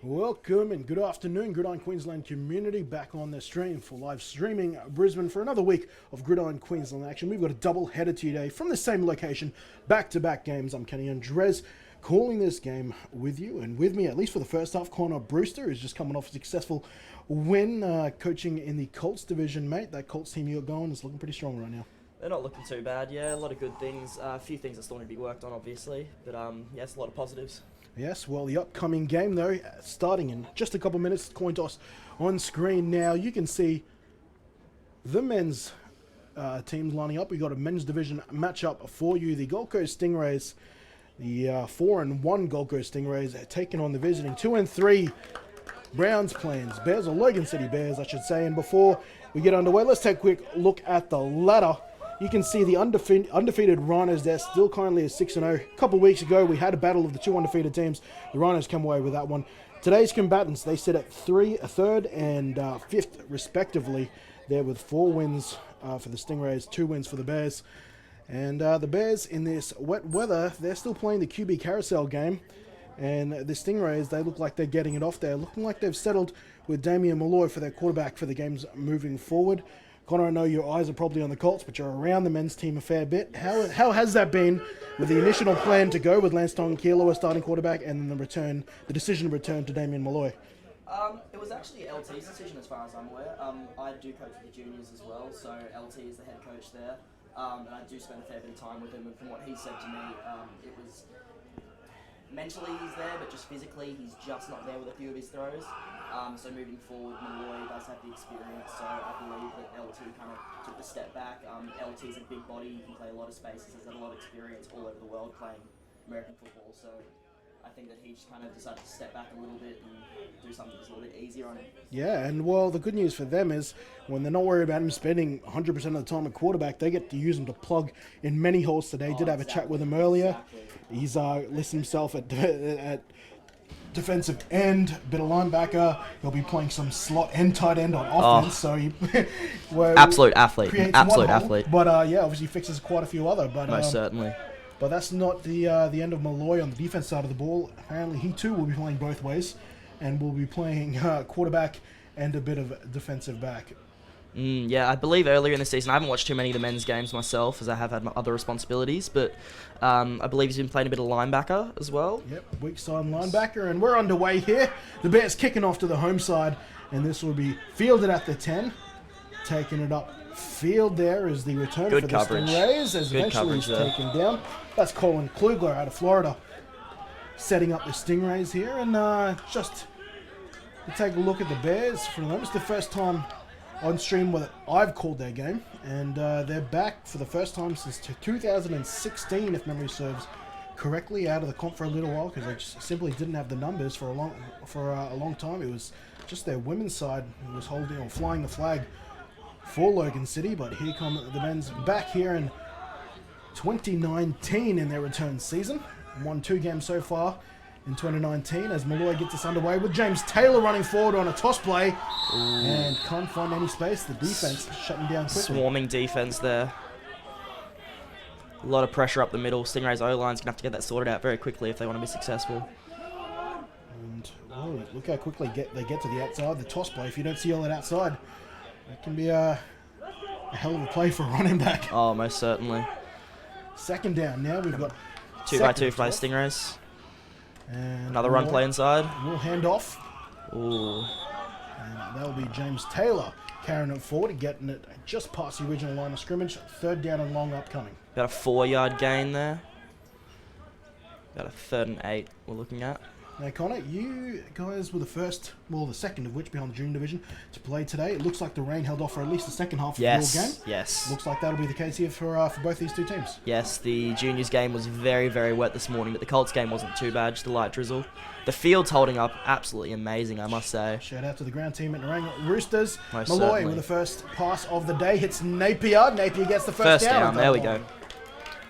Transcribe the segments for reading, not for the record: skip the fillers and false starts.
Welcome and good afternoon, Gridiron Queensland community, back on the stream for live streaming Brisbane for another week of Gridiron Queensland action. We've got a double header today from the same location, back-to-back games. I'm Kenny Andres, calling this game with you, and with me, at least for the first half, Connor Brewster is just coming off a successful win coaching in the Colts division, mate. That Colts team you got going is looking pretty strong right now. They're not looking too bad, yeah. A lot of good things. A few things that still need to be worked on, obviously. But, yes, a lot of positives. Yes, well, the upcoming game, though, starting in just a couple minutes, coin toss on screen now. You can see the men's teams lining up. We've got a men's division matchup for you. The Gold Coast Stingrays, the 4-1 Gold Coast Stingrays, taking on the visiting 2-3 Browns Plans. Bears, or Logan City Bears, I should say. And before we get underway, let's take a quick look at the ladder. You can see the undefeated Rhinos there, still currently at 6-0. A couple of weeks ago, we had a battle of the two undefeated teams. The Rhinos came away with that one. Today's combatants, they sit at third and fifth, respectively. There with 4 wins for the Stingrays, 2 wins for the Bears. And the Bears, in this wet weather, they're still playing the QB carousel game. And the Stingrays, they look like they're getting it off there, looking like they've settled with Damian Malloy for their quarterback for the games moving forward. Connor, I know your eyes are probably on the Colts, but you're around the men's team a fair bit. How has that been with the initial plan to go with Lance Tongue-Keeler as starting quarterback, and then the decision to return to Damian Malloy? It was actually LT's decision as far as I'm aware. I do coach with the juniors as well, so LT is the head coach there. And I do spend a fair bit of time with him, and from what he said to me, it was mentally he's there, but just physically he's just not there with a few of his throws. So moving forward, Malloy does have the experience, so I believe that LT kind of took the step back. LT's a big body, he can play a lot of spaces, he's had a lot of experience all over the world playing American football, so I think that he just kind of decided to step back a little bit and do something that's a little bit easier on him. Yeah, and well, the good news for them is when they're not worried about him spending 100% of the time at quarterback, they get to use him to plug in many holes today. Did have a chat with him earlier. Exactly. He's listed himself at defensive end, bit of linebacker. He'll be playing some slot and tight end on offense. So he absolute athlete, But yeah, obviously fixes quite a few other. But most certainly. But that's not the end of Malloy on the defense side of the ball. Apparently, he too will be playing both ways, and will be playing quarterback and a bit of defensive back. Yeah, I believe earlier in the season, I haven't watched too many of the men's games myself, as I have had my other responsibilities, but I believe he's been playing a bit of linebacker as well. Yep, weak side linebacker, and we're underway here. The Bears kicking off to the home side, and this will be fielded at the 10. Taking it up field there is the return for the Stingrays, as eventually he's taken down. That's Colin Klugler out of Florida, setting up the Stingrays here, and just to take a look at the Bears for them. It's the first time on stream where I've called their game, and they're back for the first time since 2016, if memory serves correctly, out of the comp for a little while because they just simply didn't have the numbers for a long time. It was just their women's side who was holding or flying the flag for Logan City, but here come the men's back here in 2019 in their return season. Won 2 games so far in 2019 as Malloy gets us underway with James Taylor running forward on a toss play. Ooh. And can't find any space. The defense shutting down quickly. Swarming defense there. A lot of pressure up the middle. Stingrays O-line's going to have to get that sorted out very quickly if they want to be successful. And look how quickly they get to the outside. The toss play, if you don't see all that outside, it can be a hell of a play for a running back. Oh, most certainly. Second down. Now we've got 2x2 for the Stingrays. And another run play inside. We'll hand off. Ooh. And that'll be James Taylor carrying it forward, getting it just past the original line of scrimmage. 3rd down and long upcoming. About a 4-yard gain there. About a 3rd and 8 we're looking at. Now, Connor, you guys were the second of which behind the junior division to play today. It looks like the rain held off for at least the second half of your game. Yes. Looks like that'll be the case here for both these two teams. Yes, the juniors game was very, very wet this morning, but the Colts game wasn't too bad, just a light drizzle. The field's holding up absolutely amazing, I must say. Shout out to the ground team at Narangba Roosters. Most Malloy certainly. with the first pass of the day hits Napier. Napier gets the first down. There we go.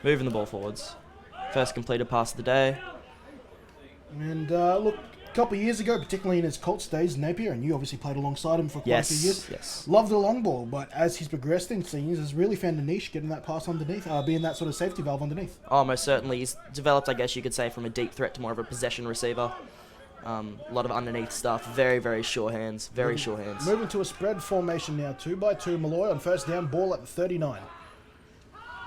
Moving the ball forwards. First completed pass of the day. And look, a couple of years ago, particularly in his Colts days, Napier, and you obviously played alongside him for quite a few years. Yes. Loved the long ball, but as he's progressed in seniors, has really found a niche getting that pass underneath, being that sort of safety valve underneath. Oh, most certainly. He's developed, I guess you could say, from a deep threat to more of a possession receiver. A lot of underneath stuff. Very, very sure hands. Very sure hands. Moving to a spread formation now. 2-by-2. Malloy on first down. Ball at the 39.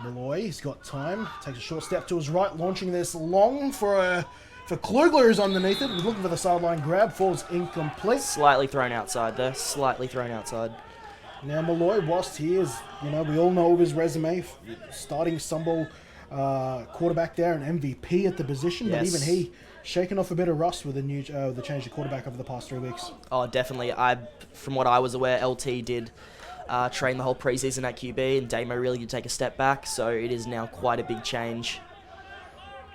Malloy, he's got time. Takes a short step to his right. Launching this long for Klugler, who's underneath it. He's looking for the sideline grab. Falls incomplete. Slightly thrown outside there. Slightly thrown outside. Now Malloy, whilst he is, we all know of his resume. Starting Sunball quarterback there, an MVP at the position. Yes. But even he shaking off a bit of rust with the change of quarterback over the past 3 weeks. Oh, definitely. From what I was aware, LT did train the whole preseason at QB, and Damo really did take a step back, so it is now quite a big change.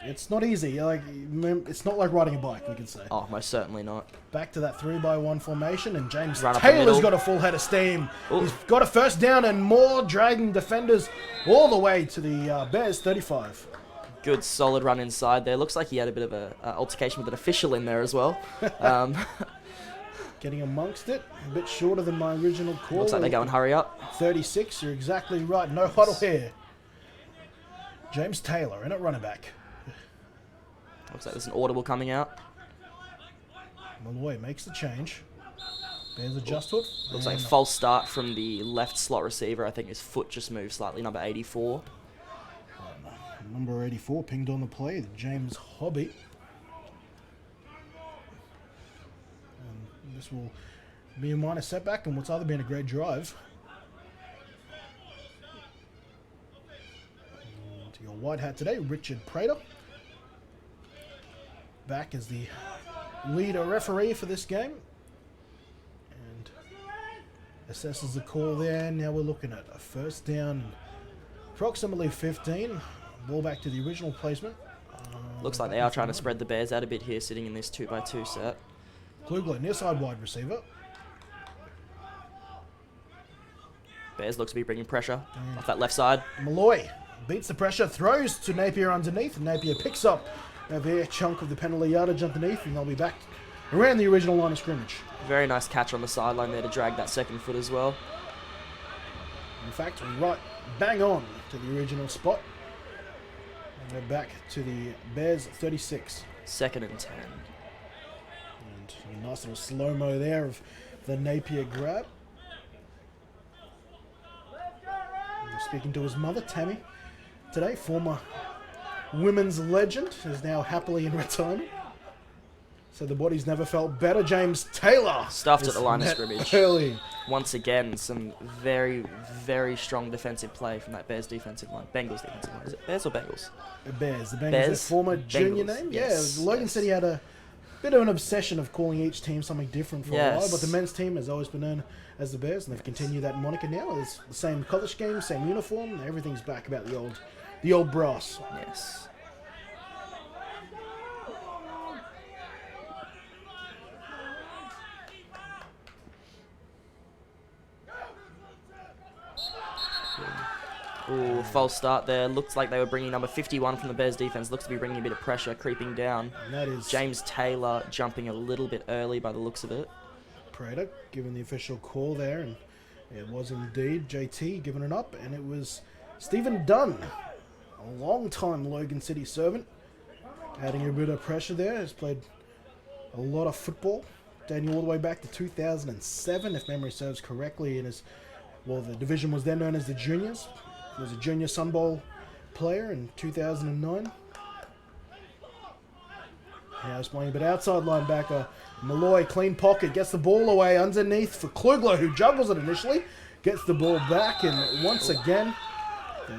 It's not easy. It's not like riding a bike, we could say. Oh, most certainly not. Back to that 3-by-1 formation, and James Run up the Taylor's middle. got a full head of steam. Ooh. He's got a first down and more, dragging defenders all the way to the Bears 35. Good, solid run inside there. Looks like he had a bit of a altercation with an official in there as well. Getting amongst it, a bit shorter than my original call. Looks like they're going hurry up. 36, you're exactly right. No huddle here. James Taylor in at running back. Looks like there's an audible coming out. Malloy makes the change. Bears adjust to it. Looks like a And false start from the left slot receiver. I think his foot just moved slightly, number 84. number 84 pinged on the play, James Hobby. And this will be a minor setback in what's either been a great drive. And to your white hat today, Richard Prater. Back as the leader referee for this game. And assesses the call there. Now we're looking at a first down, approximately 15. Ball back to the original placement. Looks like they are trying to spread the Bears out a bit here, sitting in this 2-by-2 set. Klugler, near side wide receiver. Bears looks to be bringing pressure off that left side. Malloy beats the pressure, throws to Napier underneath, and Napier picks up a fair chunk of the penalty yardage underneath, and they'll be back around the original line of scrimmage. Very nice catch on the sideline there to drag that second foot as well. In fact, right bang on to the original spot. And we're back to the Bears 36. 2nd and 10. And a nice little slow-mo there of the Napier grab. And speaking to his mother, Tammy, today, former women's legend, is now happily in retirement. So the body's never felt better. James Taylor Stuffed at is the line of met scrimmage. early. Once again, some very, very strong defensive play from that Bears defensive line. Bengals defensive line. Is it Bears or Bengals? Bears. The Bengals, Bears? their former junior Bengals, name. yes, Yeah, Logan yes. said he had a bit of an obsession of calling each team something different for a while, Yes. but the men's team has always been known as the Bears, and they've continued that moniker now. It's the same college game, same uniform, everything's back about the old brass. Yes. Ooh, false start there. Looks like they were bringing number 51 from the Bears defense. Looks to be bringing a bit of pressure, creeping down. And that is James Taylor jumping a little bit early by the looks of it. Prater giving the official call there, and it was indeed JT giving it up, and it was Stephen Dunn, a long-time Logan City servant, adding a bit of pressure there. Has played a lot of football, dating all the way back to 2007, if memory serves correctly, and the division was then known as the Juniors. He was a junior Sun Bowl player in 2009. Now he's playing a bit outside linebacker. Malloy, clean pocket, gets the ball away underneath for Klugler, who juggles it initially, gets the ball back, and once again, they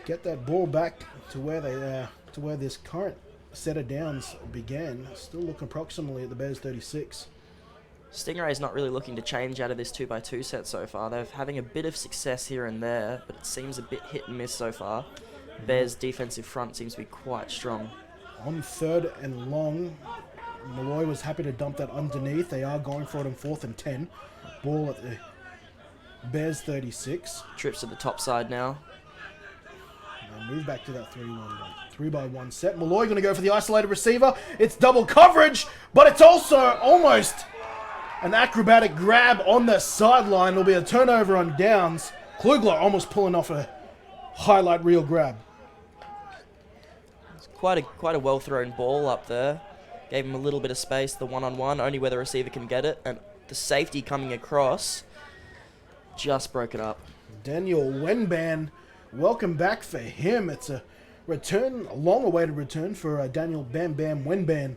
get that ball back to where this current set of downs began. Still looking approximately at the Bears 36. Stingrays not really looking to change out of this 2-by-2 set so far. They're having a bit of success here and there, but it seems a bit hit and miss so far. Bears' defensive front seems to be quite strong. On 3rd and long, Malloy was happy to dump that underneath. They are going for it on 4th and 10. Ball at the Bears 36. Trips to the top side now. Now move back to that 3-by-1 set. Malloy going to go for the isolated receiver. It's double coverage, but it's also almost an acrobatic grab on the sideline. It'll be a turnover on downs. Klugler almost pulling off a highlight reel grab. It's quite a well thrown ball up there. Gave him a little bit of space, the one-on-one, only where the receiver can get it. And the safety coming across just broke it up. Daniel Wenban, welcome back for him. It's a return, a long-awaited return for Daniel Bam Bam Wenban,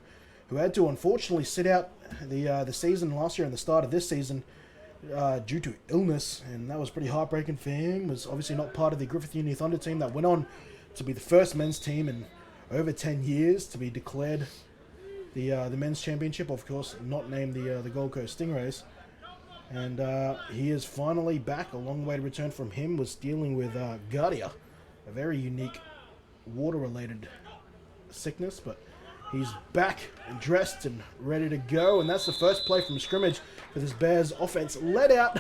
who had to unfortunately sit out the season last year and the start of this season due to illness, and that was pretty heartbreaking for him. Was obviously not part of the Griffith Uni Thunder team that went on to be the first men's team in over 10 years to be declared the men's championship. Of course, not named the Gold Coast Stingrays. And he is finally back. A long way to return from him. Was dealing with Giardia, a very unique water-related sickness, but he's back and dressed and ready to go. And that's the first play from scrimmage for this Bears offense. Let out.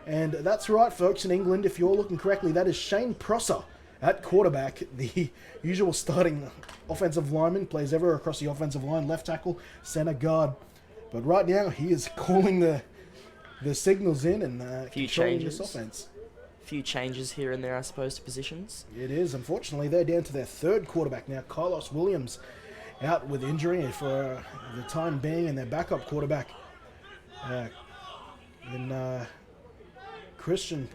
And that's right, folks, in England, if you're looking correctly, that is Shane Prosser at quarterback. The usual starting offensive lineman, plays everywhere across the offensive line, left tackle, center guard. But right now, he is calling the signals in and controlling this offense. Few changes here and there, I suppose, to positions. It is. Unfortunately, they're down to their third quarterback now. Carlos Williams out with injury for the time being, and their backup quarterback, Christian,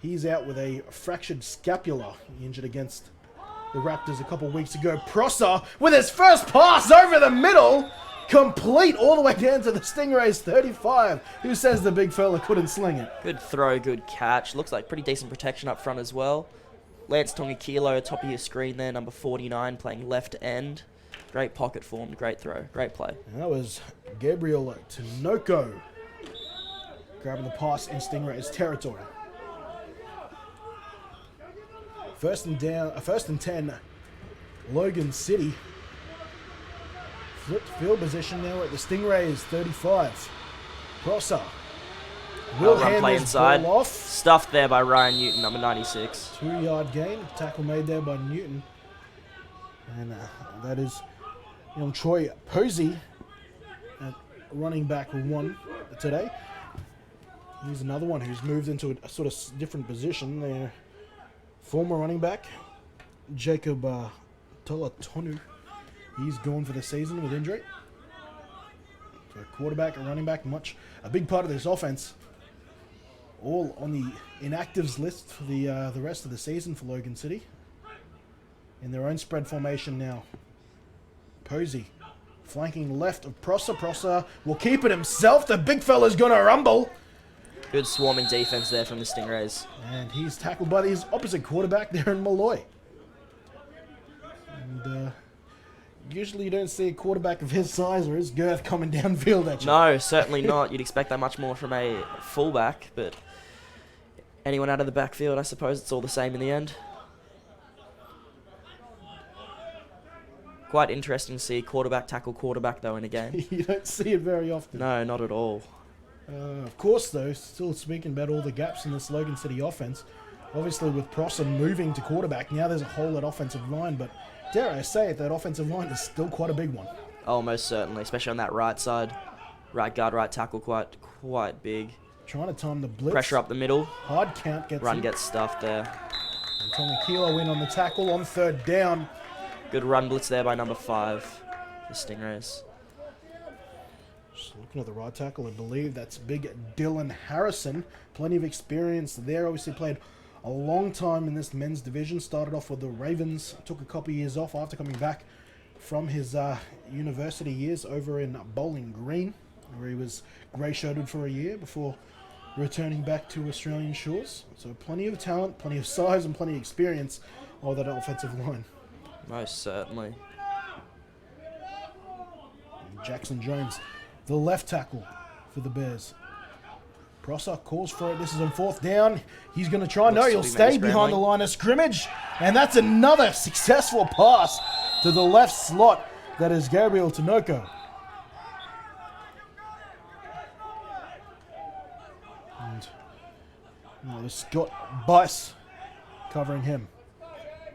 he's out with a fractured scapula. He injured against the Raptors a couple weeks ago. Prosser with his first pass over the middle, complete all the way down to the Stingrays 35. Who says the big fella couldn't sling it? Good throw, good catch. Looks like pretty decent protection up front as well. Lance Tongakilo, top of your screen there, number 49, playing left end. Great pocket formed, great throw, great play. And that was Gabriel Tinoco grabbing the pass in Stingrays territory. First and 10, Logan City. Flipped field position now at the Stingrays 35. Prosser will hand play this inside. ball off. Stuffed there by Ryan Newton, number 96. 2-yard gain. Tackle made there by Newton. And that is young Troy Posey at running back 1 today. He's another one who's moved into a sort of different position there. Former running back, Jacob Tolatonu. He's gone for the season with injury. So quarterback and running back, a big part of this offense. All on the inactives list for the rest of the season for Logan City. In their own spread formation now. Posey flanking left of Prosser. Prosser will keep it himself. The big fella's going to rumble. Good swarming defense there from the Stingrays. And he's tackled by his opposite quarterback there in Malloy. And usually you don't see a quarterback of his size or his girth coming downfield at you. No, certainly not. You'd expect that much more from a fullback, but anyone out of the backfield, I suppose it's all the same in the end. Quite interesting to see quarterback tackle quarterback, though, in a game. You don't see it very often. No, not at all. Of course, though, still speaking about all the gaps in this Logan City offense, obviously with Prosser moving to quarterback, now there's a hole at offensive line, but dare I say it, that offensive line is still quite a big one. Oh, most certainly, especially on that right side. Right guard, right tackle, quite big. Trying to time the blitz. Pressure up the middle. Hard count gets Run in. gets stuffed there. And Tommy Kilo in on the tackle on third down. Good run blitz there by number 5, the Stingrays. Just looking at the right tackle, I believe that's big Dylan Harrison. Plenty of experience there. Obviously played a long time in this men's division. Started off with the Ravens. Took a couple of years off after coming back from his university years over in Bowling Green, where he was grey-shirted for a year before returning back to Australian shores. So plenty of talent, plenty of size, and plenty of experience on that offensive line. Most certainly. And Jackson Jones, the left tackle for the Bears. Prosser calls for it. This is on fourth down. He's going to try. No, he'll stay behind the line of scrimmage. And that's another successful pass to the left slot. That is Gabriel Tinoco. And it was Scott Bice covering him.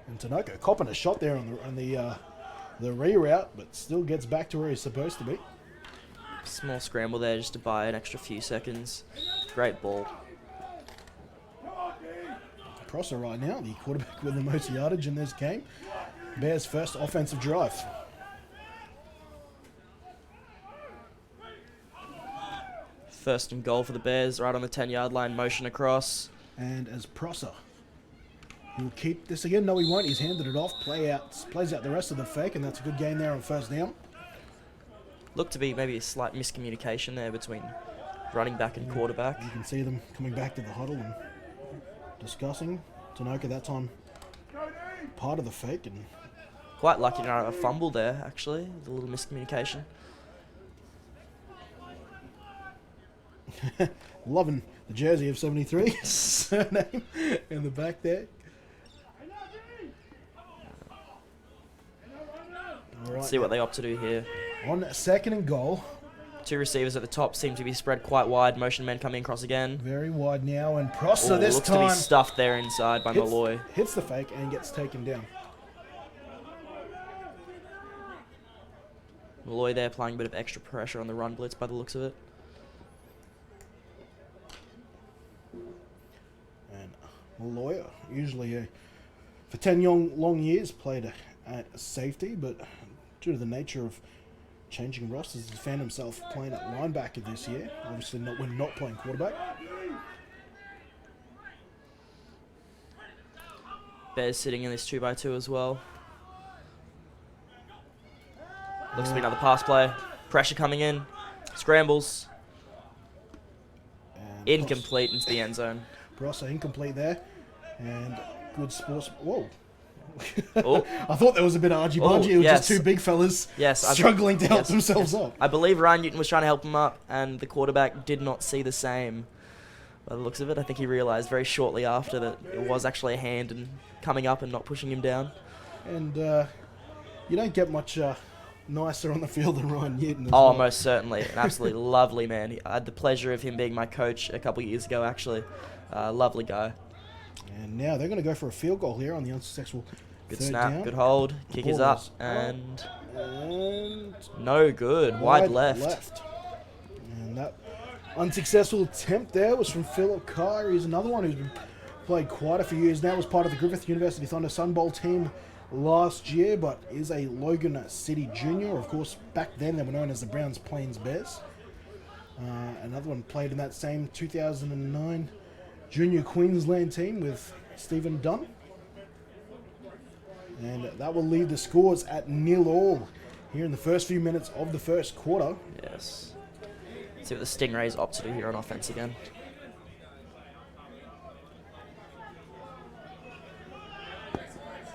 And Tinoco copping a shot there on the reroute, but still gets back to where he's supposed to be. Small scramble there just to buy an extra few seconds. Great ball. Prosser right now, the quarterback with the most yardage in this game. Bears' first offensive drive. First and goal for the Bears, right on the 10-yard line, motion across. And as Prosser, he'll keep this again. No, he won't. He's handed it off. Plays out the rest of the fake, and that's a good gain there on first down. Looked to be maybe a slight miscommunication there between running back and quarterback. You can see them coming back to the huddle and discussing. Tanoka that time part of the fake, and Quite lucky to not have a fumble there, actually. A little miscommunication. loving the jersey of 73 surname in the back there. All right, See what they opt to do here. on second and goal. Two receivers at the top seem to be spread quite wide. Motion men coming across again. Very wide now, and Prosser Ooh, this looks time to be stuffed there inside by Malloy. hits the fake and gets taken down. Malloy there applying a bit of extra pressure on the run blitz by the looks of it. And Malloy, usually for 10 long years, played at safety, but due to the nature of changing rosters, he found himself playing at linebacker this year. Obviously, when not playing quarterback. Bears sitting in this 2x2 as well. Looks to be another pass play. Pressure coming in. Scrambles. And Incomplete into the end zone. Prosser incomplete there, and good sports. Whoa. Oh. I thought there was a bit of argy-bargy. It was yes. just two big fellas Yes, struggling to help yes, themselves yes. up. I believe Ryan Newton was trying to help him up, and the quarterback did not see the same. By the looks of it, I think he realised very shortly after that it was actually a hand and coming up and not pushing him down. And you don't get much nicer on the field than Ryan Newton. Oh, most certainly. An absolutely lovely man. I had the pleasure of him being my coach a couple of years ago, actually. Lovely guy. And now they're going to go for a field goal here on the unsuccessful Good third snap, down. good hold. Kick is Ball up, is and And no good. Wide left. And that unsuccessful attempt there was from Philip Carr. He's another one who's been played quite a few years now. Was part of the Griffith University Thunder Sun Bowl team last year, but is a Logan City junior. Of course, back then they were known as the Browns Plains Bears. Another one played in that same 2009 junior Queensland team with Stephen Dunn. And that will leave the scores at 0-0 here in the first few minutes of the first quarter. Yes. See what the Stingrays opt to do here on offense again.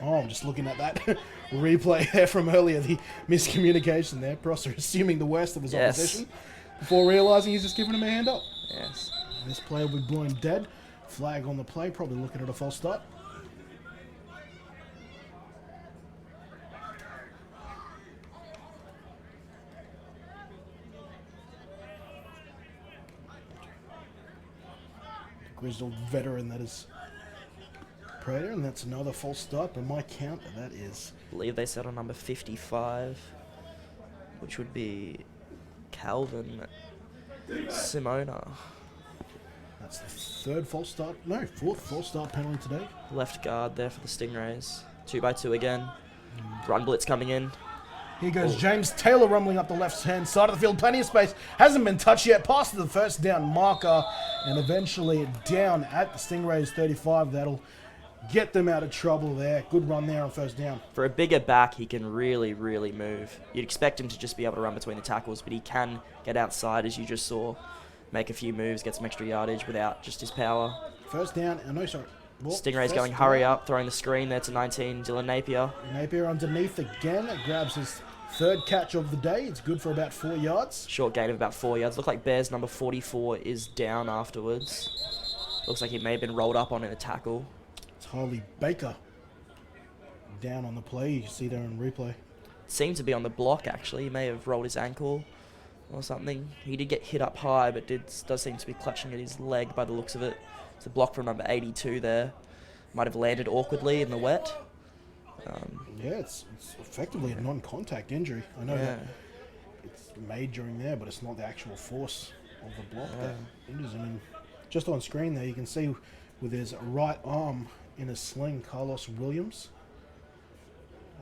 Oh, I'm just looking at that replay there from earlier, the miscommunication there. Prosser assuming the worst of his opposition before realising he's just giving him a hand up. Yes. This player will be blown dead. Flag on the play, probably looking at a false start. Grizzled veteran that is Prater, and that's another false start. By my count, that is I believe they set on number 55, which would be Calvin Simona. that's the third false start. No, fourth false start penalty today. Left guard there for the Stingrays. 2x2 again. Run blitz coming in. Here goes James Taylor rumbling up the left-hand side of the field. Plenty of space. Hasn't been touched yet. Past the first down marker. And eventually down at the Stingrays 35. That'll get them out of trouble there. Good run there on first down. For a bigger back, he can really, really move. You'd expect him to just be able to run between the tackles, but he can get outside, as you just saw. Make a few moves, get some extra yardage without just his power. First down. Oh, no, sorry. Well, Stingrays first going down. hurry up, throwing the screen there to 19, Dylan Napier. Napier underneath again. Grabs his third catch of the day. It's good for about 4 yards. Short gain of about 4 yards. Look like Bears number 44 is down afterwards. Looks like he may have been rolled up on in a tackle. It's Harley Baker down on the play. You can see there in replay. Seemed to be on the block, actually. He may have rolled his ankle or something. He did get hit up high, but does seem to be clutching at his leg by the looks of it. It's a block from number 82 there. Might have landed awkwardly in the wet. Yeah, it's effectively a non-contact injury. I know that it's made during there, but it's not the actual force of the block that injures him. And just on screen there, you can see with his right arm in a sling, Carlos Williams,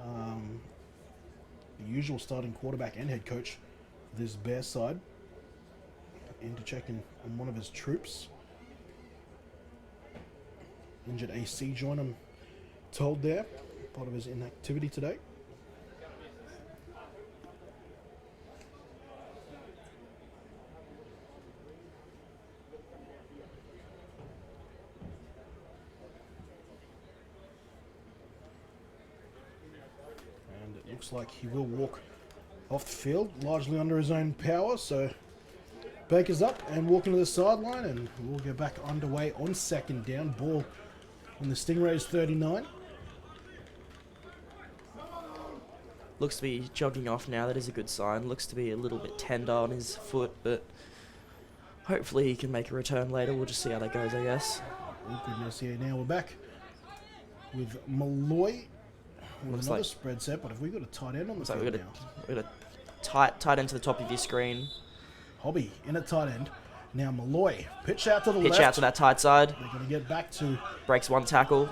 the usual starting quarterback and head coach for this Bears side. in to check in on one of his troops. Injured AC join, I'm told there. Part of his inactivity today. And it looks like he will walk off the field, largely under his own power. So Baker's up and walking to the sideline, and we'll get back underway on second down. Ball on the Stingrays 39. Looks to be jogging off now. That is a good sign. Looks to be a little bit tender on his foot, but hopefully he can make a return later. We'll just see how that goes, I guess. Oh goodness, yeah, now we're back with Malloy with Looks another like- spread set, but have we got a tight end on the So field we've now? got a tight end to the top of your screen. Hobby in at tight end. Now Malloy, pitch out to the Pitch left. out to that tight side. They're going to get back to... Breaks one tackle.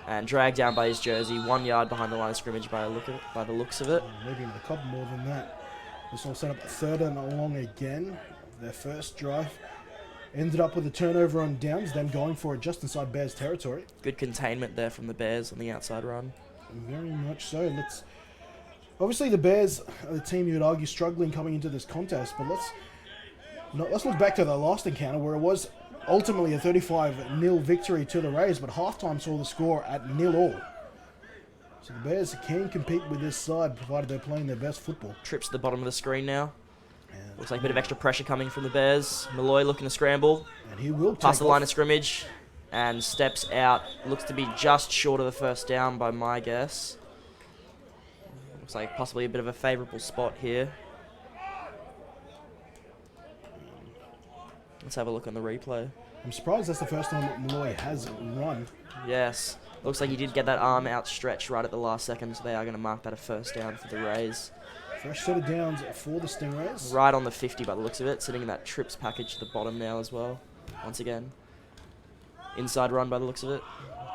And dragged down by his jersey. 1 yard behind the line of scrimmage by the looks of it. Maybe even a couple more than that. This will set up a third and long again. Their first drive ended up with a turnover on downs, them going for it just inside Bears territory. Good containment there from the Bears on the outside run. Very much so. Obviously the Bears are the team you would argue struggling coming into this contest, but let's look back to the last encounter where it was ultimately a 35-0 victory to the Rays, but halftime saw the score at 0-0. So the Bears can compete with this side, provided they're playing their best football. Trips to the bottom of the screen now. And, Looks like a bit of extra pressure coming from the Bears. Malloy looking to scramble. and he will Past take the line off. of scrimmage. And steps out. Looks to be just short of the first down by my guess. Looks like possibly a bit of a favourable spot here. Let's have a look on the replay. I'm surprised that's the first time that Malloy has run. Yes. Looks like he did get that arm outstretched right at the last second, so they are going to mark that a first down for the Rays. Fresh set of downs for the Stingrays. Right on the 50 by the looks of it, sitting in that trips package to the bottom now as well. Once again. Inside run by the looks of it.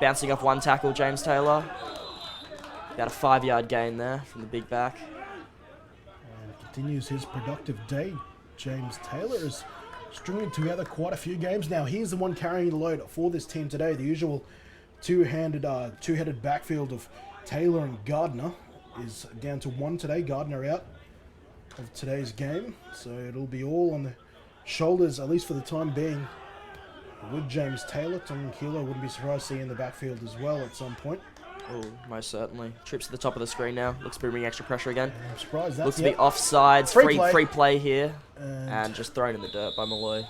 Bouncing off one tackle, James Taylor. About a 5 yard gain there from the big back. And continues his productive day. James Taylor is stringing together quite a few games now. He's the one carrying the load for this team today. The usual two-headed backfield of Taylor and Gardner is down to one today. Gardner out of today's game, so it'll be all on the shoulders, at least for the time being, with James Taylor. Tom Kilo wouldn't be surprised to see in the backfield as well at some point. Oh, most certainly. Trips to the top of the screen now. Looks to be bringing extra pressure again. And I'm surprised that's Looks to be offsides. Free play here. And just thrown in the dirt by Malloy.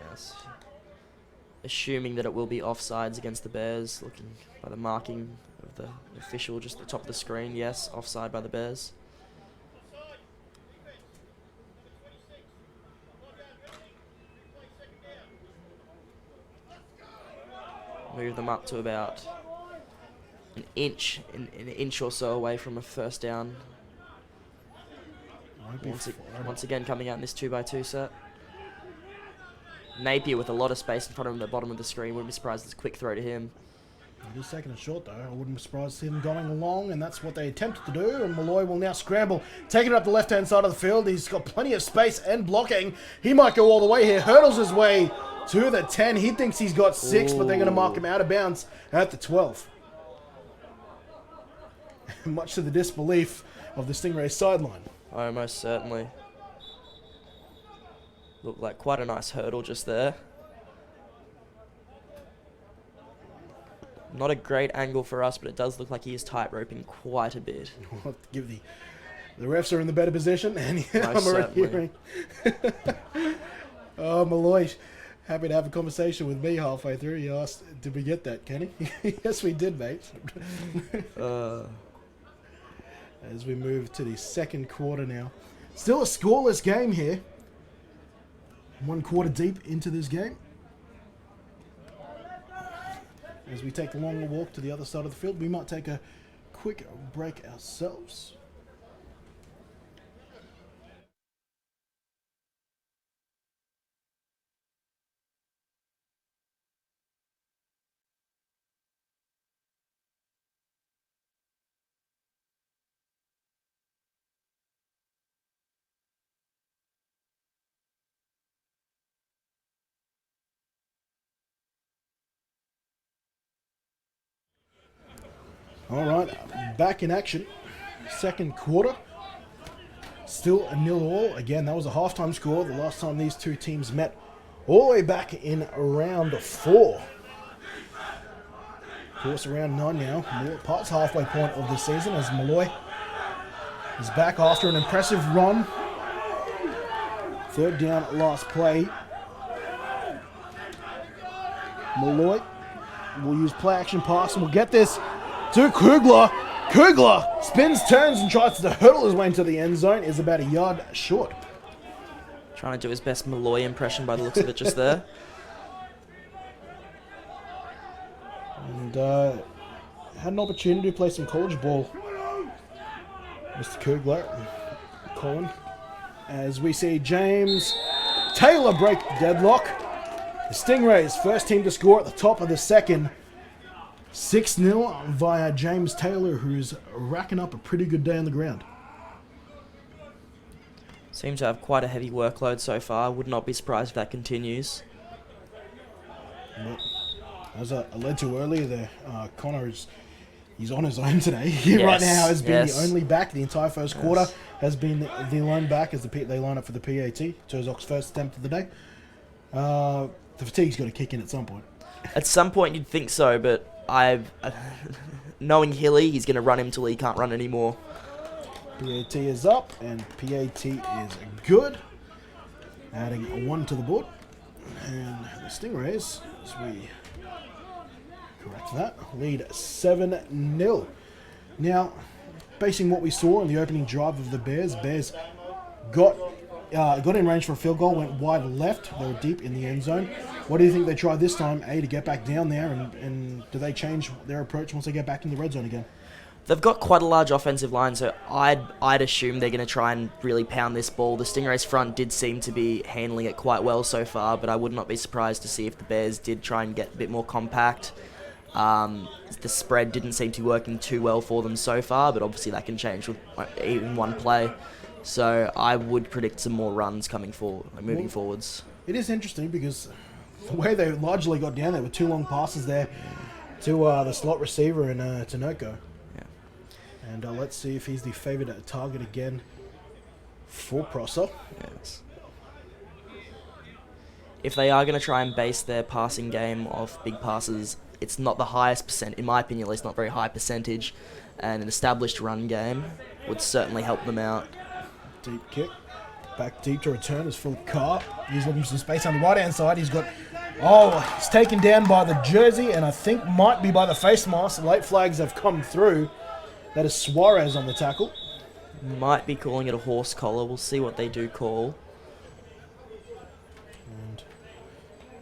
Yes. Assuming that it will be offsides against the Bears. Looking by the marking of the official just at the top of the screen. Yes, offside by the Bears. Move them up to about an inch or so away from a first down. Once again coming out in this 2x2 set. Napier with a lot of space in front of him at the bottom of the screen. Wouldn't be surprised it's a quick throw to him. It is second and short though. I wouldn't be surprised to see them going along, and that's what they attempted to do. And Malloy will now scramble, taking it up the left-hand side of the field. He's got plenty of space and blocking. He might go all the way here. Hurdles his way to the 10. He thinks he's got 6, but they're going to mark him out of bounds at the 12. Much to the disbelief of the Stingrays sideline. Oh, most certainly. Looked like quite a nice hurdle just there. Not a great angle for us, but it does look like he is tight roping quite a bit. We'll have to give the refs are in the better position, and I'm already hearing. Oh, Malloy, happy to have a conversation with me halfway through. He asked, "Did we get that, Kenny?" Yes, we did, mate. As we move to the second quarter now, still a scoreless game here. 1 quarter deep into this game. As we take the longer walk to the other side of the field, we might take a quick break ourselves. All right, back in action. Second quarter. Still a 0-all. Again, that was a halftime score. The last time these two teams met, all the way back in round 4. Of course, around 9 now. More past halfway point of the season as Malloy is back after an impressive run. Third down, last play. Malloy will use play action pass and will get this to Kugler. Kugler spins, turns, and tries to hurdle his way into the end zone. Is about a yard short. Trying to do his best Malloy impression by the looks of it just there. And had an opportunity to play some college ball. Mr. Kugler, Colin. As we see James Taylor break the deadlock. The Stingrays, first team to score at the top of the second. 6-0 via James Taylor, who's racking up a pretty good day on the ground. Seems to have quite a heavy workload so far. Would not be surprised if that continues. But as I led to earlier there, Connor he's on his own today. He right now has been the only back the entire first quarter. Has been the lone back as they line up for the PAT. Turzok's first attempt of the day. The fatigue's got to kick in at some point. At some point you'd think so, but knowing Hilly, he's going to run him till he can't run anymore. PAT is up, and PAT is good. Adding a 1 to the board. And the Stingrays, as we correct that, lead 7-0. Now, basing what we saw in the opening drive of the Bears got in range for a field goal, went wide left. They were deep in the end zone. What do you think they try this time, A, to get back down there, and do they change their approach once they get back in the red zone again? They've got quite a large offensive line, so I'd assume they're going to try and really pound this ball. The Stingrays front did seem to be handling it quite well so far, but I would not be surprised to see if the Bears did try and get a bit more compact. The spread didn't seem to be working too well for them so far, but obviously that can change with even one play. So I would predict some more runs coming forward, moving forwards. It is interesting because the way they largely got down there were 2 long passes there to the slot receiver and to Noko. Yeah. And let's see if he's the favourite target again for Prosser. Yes. If they are going to try and base their passing game off big passes, it's not the highest in my opinion at least, not very high percentage, and an established run game would certainly help them out. Deep kick. Back deep to return is Philip Carr. He's looking for some space on the right-hand side. He's taken down by the jersey, and I think might be by the face mask. Late flags have come through. That is Suarez on the tackle. Might be calling it a horse collar. We'll see what they do call. And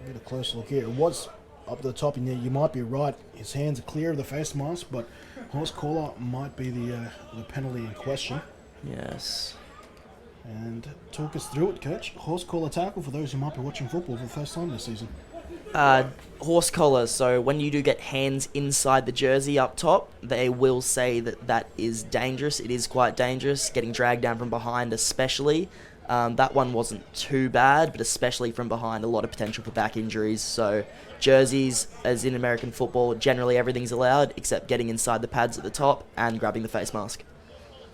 get a close look here. It was up to the top, and you might be right. His hands are clear of the face mask, but horse collar might be the penalty in question. Yes. And talk us through it, Coach. Horse collar tackle for those who might be watching football for the first time this season. Horse collar, so when you do get hands inside the jersey up top, they will say that is dangerous. It is quite dangerous, getting dragged down from behind especially. That one wasn't too bad, but especially from behind, a lot of potential for back injuries. So jerseys, as in American football, generally everything's allowed except getting inside the pads at the top and grabbing the face mask.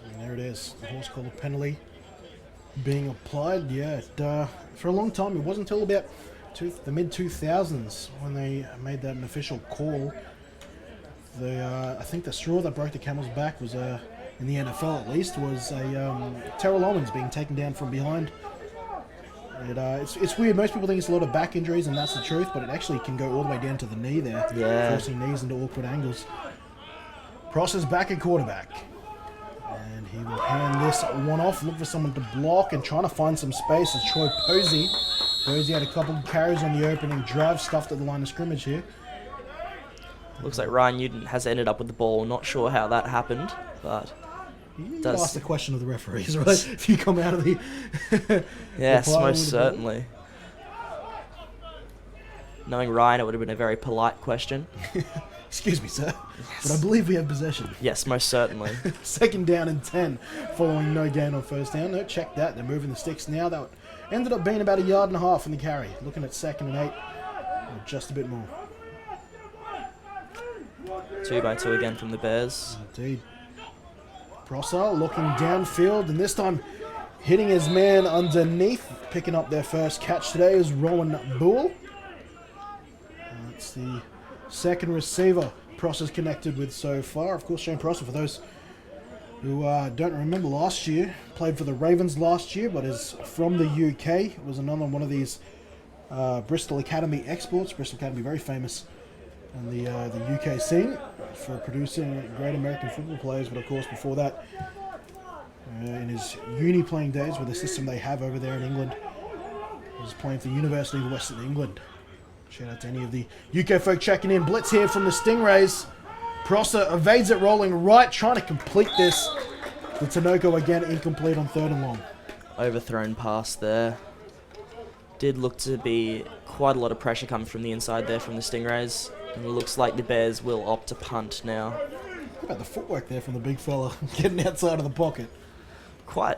And there it is, the horse collar penalty being applied. Yeah, for a long time, it wasn't until about the mid-2000s when they made that an official call. I think the straw that broke the camel's back was, in the NFL at least, was Terrell Owens being taken down from behind. It's weird. Most people think it's a lot of back injuries, and that's the truth, but it actually can go all the way down to the knee there, forcing knees into awkward angles. Prosser's back at quarterback. And he will hand this one off, look for someone to block, and trying to find some space is Troy Posey. Posey had a couple of carries on the opening drive, stuffed at the line of scrimmage here. Looks like Ryan Newton has ended up with the ball. Not sure how that happened, but you ask the question of the referees, right? If you come out of the... Yes, most certainly. Knowing Ryan, it would have been a very polite question. Excuse me, sir, but I believe we have possession. Yes, most certainly. Second down and 10, following no gain on first down. No, check that. They're moving the sticks now. That ended up being about a yard and a half in the carry. Looking at 2nd and 8, or just a bit more. 2-by-2 again from the Bears. Indeed. Prosser looking downfield, and this time hitting his man underneath. Picking up their first catch today is Rowan Bull. That's the second receiver Prosser's connected with so far. Of course, Shane Prosser, for those who don't remember last year, played for the Ravens last year, but is from the UK. Was another one of these Bristol Academy exports. Bristol Academy, very famous in the UK scene for producing great American football players. But of course, before that, in his uni playing days with the system they have over there in England, he was playing for the University of Western England. Shout out to any of the UK folk checking in. Blitz here from the Stingrays. Prosser evades it, rolling right, trying to complete this. The Tinoco again incomplete on 3rd and long. Overthrown pass there. Did look to be quite a lot of pressure coming from the inside there from the Stingrays. And it looks like the Bears will opt to punt now. How about the footwork there from the big fella getting outside of the pocket? Quite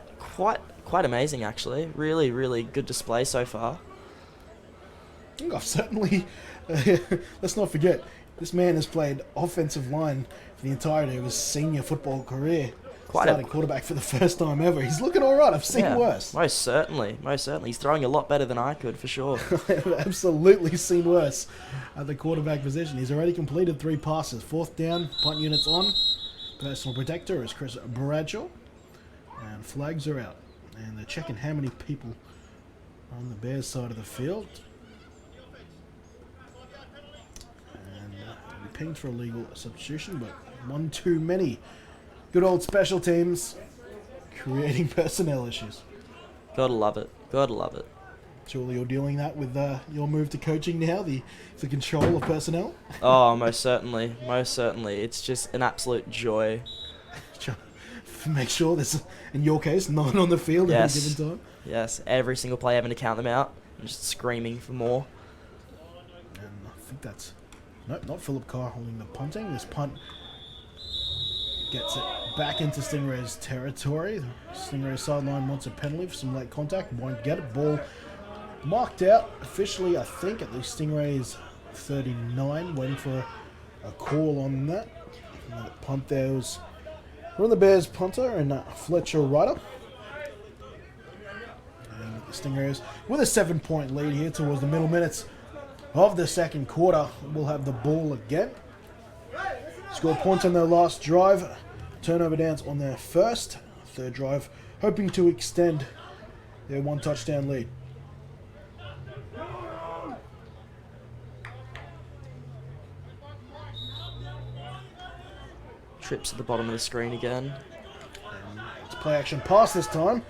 amazing, actually. Really, really good display so far. I've certainly, let's not forget, this man has played offensive line for the entirety of his senior football career. Starting quarterback for the first time ever. He's looking all right. I've seen worse. Most certainly. He's throwing a lot better than I could, for sure. I've absolutely seen worse at the quarterback position. He's already completed 3 passes. 4th down, punt units on. Personal protector is Chris Bradshaw. And flags are out. And they're checking how many people on the Bears side of the field. And they'll be pinged for a legal substitution, but one too many. Good old special teams creating personnel issues. Gotta love it. Gotta love it. Surely you're dealing that with your move to coaching now, the control of personnel? Oh, most certainly. Most certainly. It's just an absolute joy. Make sure there's, in your case, 9 on the field at any given time. Yes, every single play, having to count them out and just screaming for more. And I think that's... Nope, not Philip Carr holding the punting. This punt gets it back into Stingrays territory. The Stingrays sideline wants a penalty for some late contact. Won't get it. Ball marked out officially, I think, at the Stingrays 39. Waiting for a call on that. And the punt there was from the Bears punter and Fletcher Ryder. And the Stingrays with a 7-point lead here towards the middle minutes of the second quarter. We'll have the ball again. Score points on their last drive. Turnover downs on their first. 3rd drive, hoping to extend their 1 touchdown lead. Trips at the bottom of the screen again. And it's play action pass this time.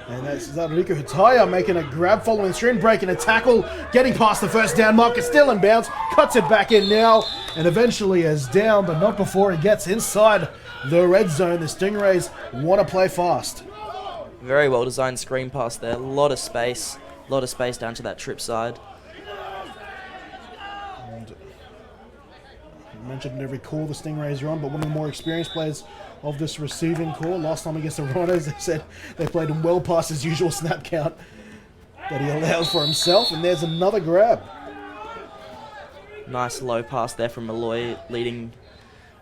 And that's Zadoriko Hataya making a grab, following the screen, breaking a tackle, getting past the 1st down mark. It's still in bounds, cuts it back in now, and eventually is down, but not before he gets inside the red zone. The Stingrays want to play fast. Very well designed screen pass there. A lot of space down to that trip side. And I mentioned in every call the Stingrays are on, but one of the more experienced players of this receiving core. Last time against the Rhinos, they said they played him well past his usual snap count that he allows for himself, and there's another grab. Nice low pass there from Malloy, leading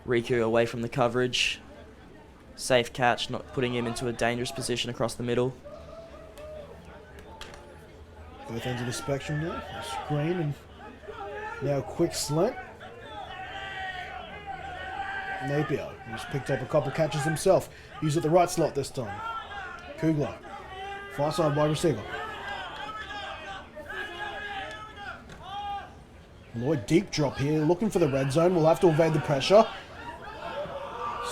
Riku away from the coverage. Safe catch, not putting him into a dangerous position across the middle. Both ends of the spectrum now. A screen and now a quick slant. Napier, who's picked up a couple catches himself. He's at the right slot this time. Kugler, far side wide receiver. Lloyd, deep drop here, looking for the red zone. Will have to evade the pressure.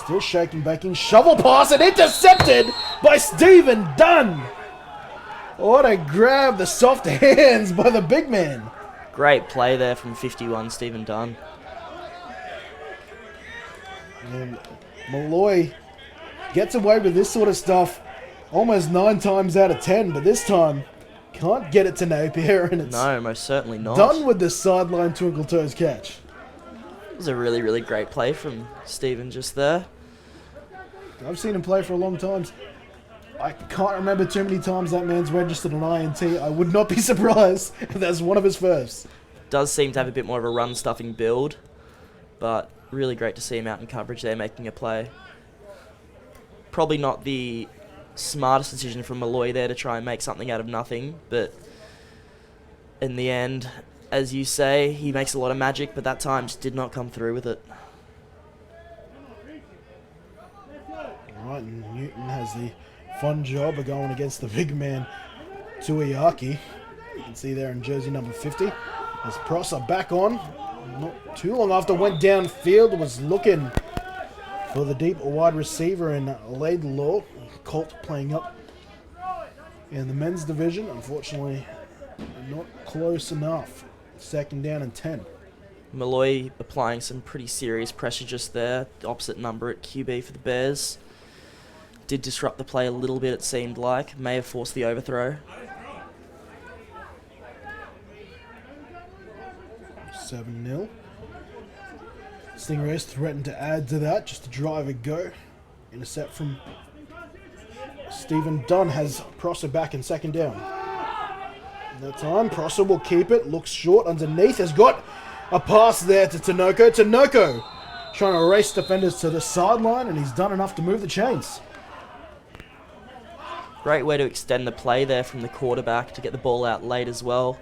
Still shaking, baking. Shovel pass and intercepted by Stephen Dunn. What a grab, the soft hands by the big man. Great play there from 51, Stephen Dunn. And Malloy gets away with this sort of stuff almost 9 times out of 10, but this time can't get it to Napier, and it's no, most certainly not. done with the sideline twinkle toes catch. It was a really, really great play from Stephen just there. I've seen him play for a long time. I can't remember too many times that man's registered an INT. I would not be surprised if that's one of his firsts. Does seem to have a bit more of a run-stuffing build, but really great to see him out in coverage there, making a play. Probably not the smartest decision from Malloy there to try and make something out of nothing, but in the end, as you say, he makes a lot of magic, but that time just did not come through with it. Right, and Newton has the fun job of going against the big man, Tuiaki. You can see there in jersey number 50. As Prosser back on, not too long after went downfield, was looking for the deep wide receiver in Laidlaw. Colt playing up in the men's division. Unfortunately, not close enough. 2nd down and 10. Malloy applying some pretty serious pressure just there. The opposite number at QB for the Bears. Did disrupt the play a little bit, it seemed like. May have forced the overthrow. 7-0. Stingrays threatened to add to that, just to drive a go. Intercept from Stephen Dunn has Prosser back in 2nd down. That time, Prosser will keep it. Looks short underneath. Has got a pass there to Tinoco. Tinoco trying to race defenders to the sideline, and he's done enough to move the chains. Great way to extend the play there from the quarterback to get the ball out late as well.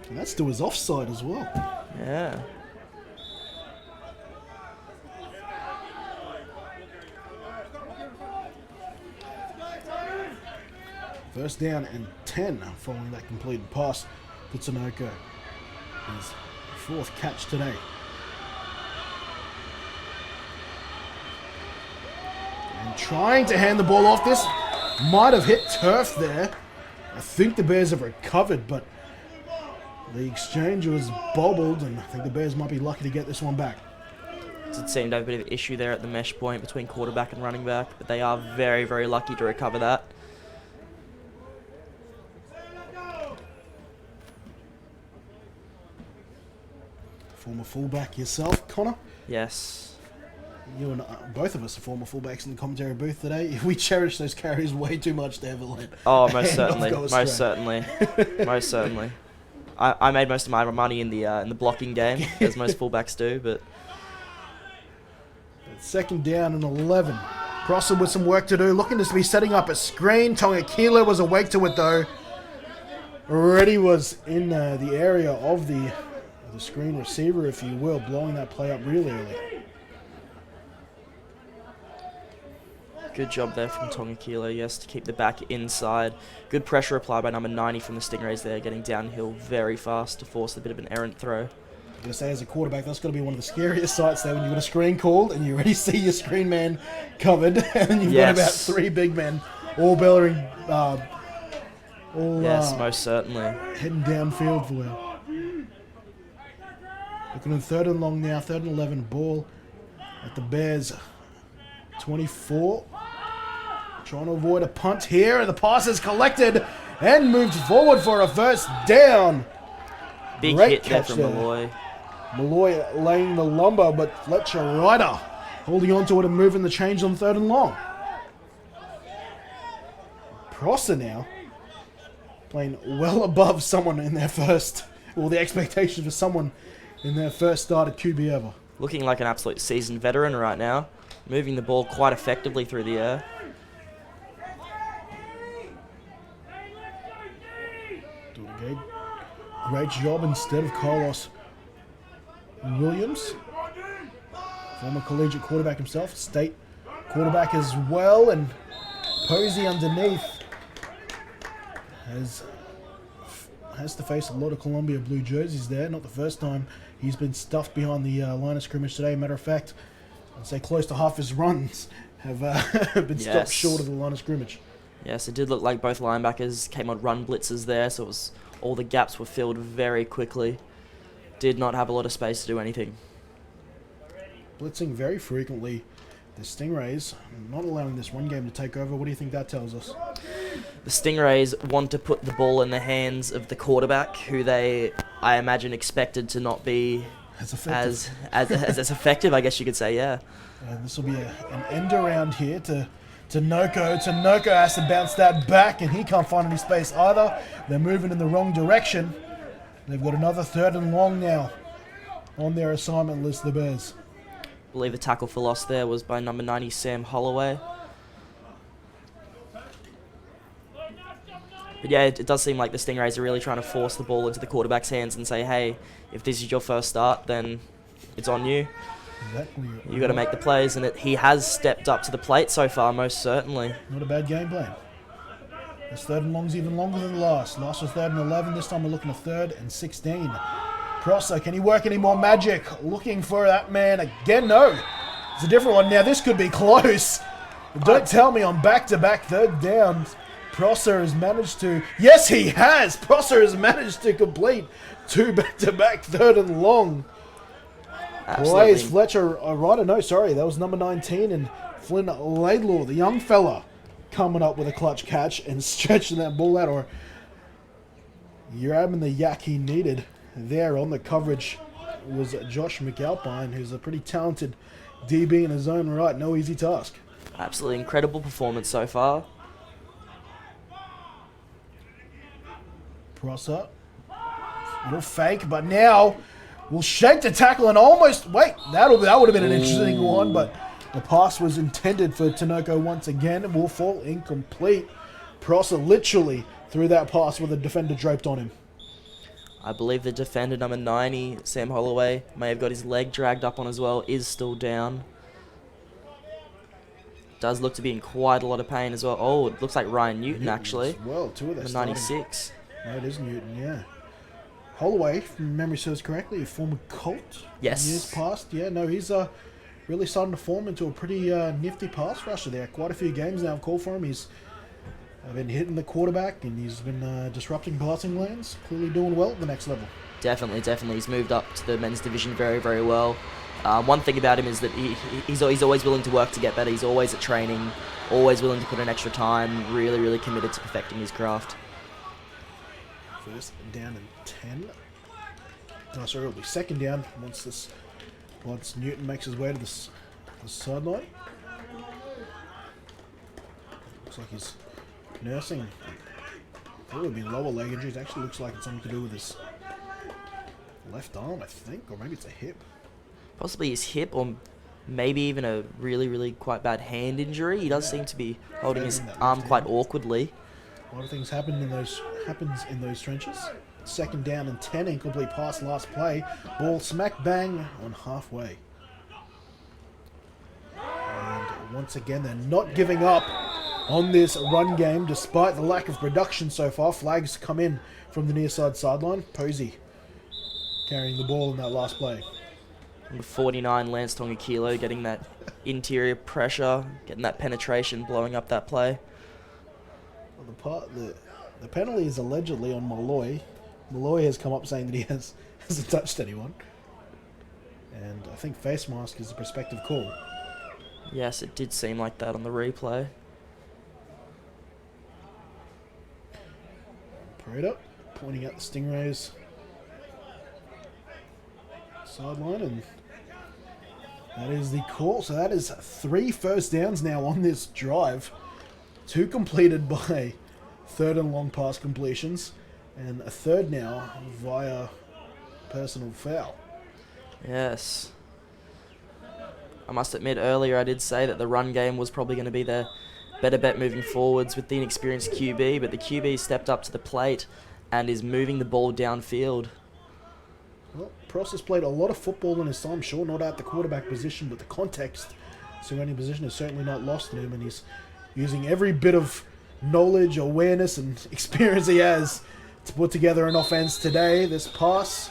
And that's to his offside as well. Yeah. First down and 10 following that completed pass to Tinoco. His 4th catch today. And trying to hand the ball off. This might have hit turf there. I think the Bears have recovered, but the exchange was bobbled, and I think the Bears might be lucky to get this one back. It seemed to have a bit of an issue there at the mesh point between quarterback and running back, but they are very, very lucky to recover that. Former fullback yourself, Connor. Yes. You and both of us are former fullbacks in the commentary booth today. We cherish those carries way too much to ever let. Oh, most certainly, most certainly, most certainly. I made most of my money in the blocking game, as most fullbacks do, but 2nd down and 11. Prosser with some work to do, looking to be setting up a screen. Tonga Kilo was awake to it though. Already was in the area of the screen receiver, if you will, blowing that play up really early. Good job there from Tonga Kilo, yes, to keep the back inside. Good pressure applied by number 90 from the Stingrays there, getting downhill very fast to force a bit of an errant throw. I'm going to say, as a quarterback, that's got to be one of the scariest sights there when you've got a screen called and you already see your screen man covered and you've got about 3 big men all bellowing, yes, most certainly. Heading downfield for you. Looking on 3rd and long now, 3rd and 11, ball at the Bears 24. Trying to avoid a punt here, and the pass is collected and moved forward for a 1st down. Big Great hit there catch from there. Malloy. Malloy laying the lumber, but Fletcher Ryder holding on to it and moving the change on 3rd and long. Prosser now playing well above someone in their first, well, the expectation for someone in their first start at QB ever. Looking like an absolute seasoned veteran right now. Moving the ball quite effectively through the air. Doing a great job instead of Carlos Williams. Former collegiate quarterback himself, state quarterback as well, and Posey underneath has to face a lot of Columbia blue jerseys there. Not the first time he's been stuffed behind the line of scrimmage today. Matter of fact, I'd say close to half his runs have been stopped short of the line of scrimmage. Yes, it did look like both linebackers came on run blitzes there, so it was all the gaps were filled very quickly. Did not have a lot of space to do anything. Blitzing very frequently. The Stingrays not allowing this run game to take over. What do you think that tells us? The Stingrays want to put the ball in the hands of the quarterback, who they, I imagine, expected to not be as effective, I guess you could say, yeah. This will be an end around here to Noko. Noko has to bounce that back, and he can't find any space either. They're moving in the wrong direction. They've got another 3rd and long now on their assignment list, the Bears. I believe the tackle for loss there was by number 90, Sam Holloway. But yeah, it does seem like the Stingrays are really trying to force the ball into the quarterback's hands and say, hey, if this is your first start, then it's on you. Exactly. You got to make the plays, and he has stepped up to the plate so far, most certainly. Not a bad game plan. This 3rd and long's even longer than the last. Last was 3rd and 11. This time we're looking at 3rd and 16. Prosser, can he work any more magic? Looking for that man again. No. It's a different one. Now, this could be close. Don't tell me on back-to-back 3rd downs. Prosser has managed to... Yes, he has! Prosser has managed to complete 2 back-to-back 3rd and long. Absolutely. Blaze Fletcher, right? No, sorry. That was number 19. And Flynn Laidlaw, the young fella, coming up with a clutch catch and stretching that ball out. Or you're having the yak he needed there on the coverage was Josh McAlpine, who's a pretty talented DB in his own right. No easy task. Absolutely incredible performance so far. Prosser. Little fake, but now will shake the tackle and almost... Wait, that would have been an interesting one, but the pass was intended for Tinoco once again and will fall incomplete. Prosser literally threw that pass with a defender draped on him. I believe the defender, number 90, Sam Holloway, may have got his leg dragged up on as well, is still down. Does look to be in quite a lot of pain as well. Oh, it looks like Ryan Newton, actually. Well, 2 of them. The 96. No, it is Newton, yeah. Holloway, if memory serves correctly, a former Colt. Yes. Years past, yeah. No, he's really starting to form into a pretty nifty pass rusher there. Quite a few games now I've called for him. He's been hitting the quarterback and he's been disrupting passing lanes. Clearly doing well at the next level. Definitely. He's moved up to the men's division very, very well. One thing about him is that he's always willing to work to get better. He's always at training, always willing to put in extra time, really, really committed to perfecting his craft. First down and 10. No, sorry, it'll be 2nd down once Newton makes his way to the sideline. Looks like he's nursing. It would be lower leg injuries. Actually looks like it's something to do with his left arm, I think, or maybe it's a hip. Possibly his hip, or maybe even a really, really quite bad hand injury. He does seem to be holding his arm quite awkwardly. A lot of things happens in those trenches. 2nd down and 10, incomplete pass last play. Ball smack bang on halfway. And once again, they're not giving up on this run game despite the lack of production so far. Flags come in from the near side sideline. Posey carrying the ball in that last play. Number 49, Lance Tongakilo, getting that interior pressure, getting that penetration, blowing up that play. Well, the penalty is allegedly on Malloy. Malloy has come up saying that he hasn't touched anyone. And I think face mask is a prospective call. Yes, it did seem like that on the replay. Parade pointing out the Stingrays sideline, and that is the call. So that is 3 first downs now on this drive. 2 completed by 3rd and long pass completions, and a 3rd now via personal foul. Yes. I must admit, earlier I did say that the run game was probably going to be the better bet moving forwards with the inexperienced QB, but the QB stepped up to the plate and is moving the ball downfield. Well, Pross has played a lot of football in his time, sure, not at the quarterback position, but the context surrounding position is certainly not lost on him, and he's using every bit of knowledge, awareness, and experience he has to put together an offense today. This pass,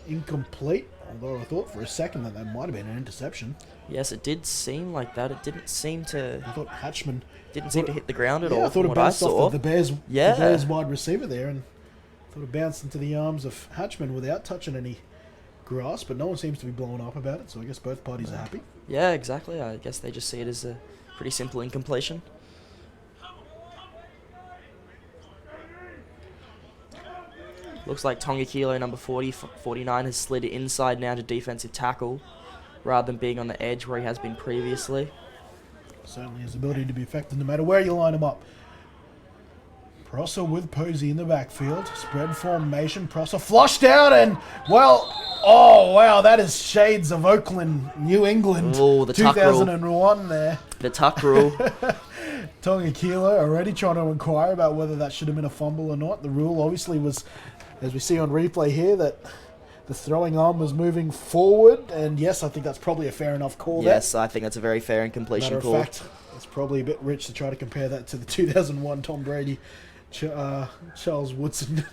incomplete, although I thought for a second that might have been an interception. Yes, it did seem like that. It didn't seem to... I thought Hatchman... Didn't seem to hit the ground at all. I thought it bounced off the Bears wide receiver there, and thought it bounced into the arms of Hatchman without touching any grass, but no one seems to be blowing up about it, so I guess both parties are happy. Yeah, exactly. I guess they just see it as a pretty simple incompletion. Looks like Tonga Kilo, number 49, has slid inside now to defensive tackle, rather than being on the edge where he has been previously. Certainly his ability to be effective no matter where you line him up. Prosser with Posey in the backfield. Spread formation. Prosser flushed out and, well, oh, wow, that is shades of Oakland, New England. Oh, the tuck rule. 2001 there. The tuck rule. Tonga Kilo already trying to inquire about whether that should have been a fumble or not. The rule obviously was, as we see on replay here, that the throwing arm was moving forward. And yes, I think that's probably a fair enough call there. Yes, I think that's a very fair and completion Matter call. of fact, it's probably a bit rich to try to compare that to the 2001 Tom Brady, Charles Woodson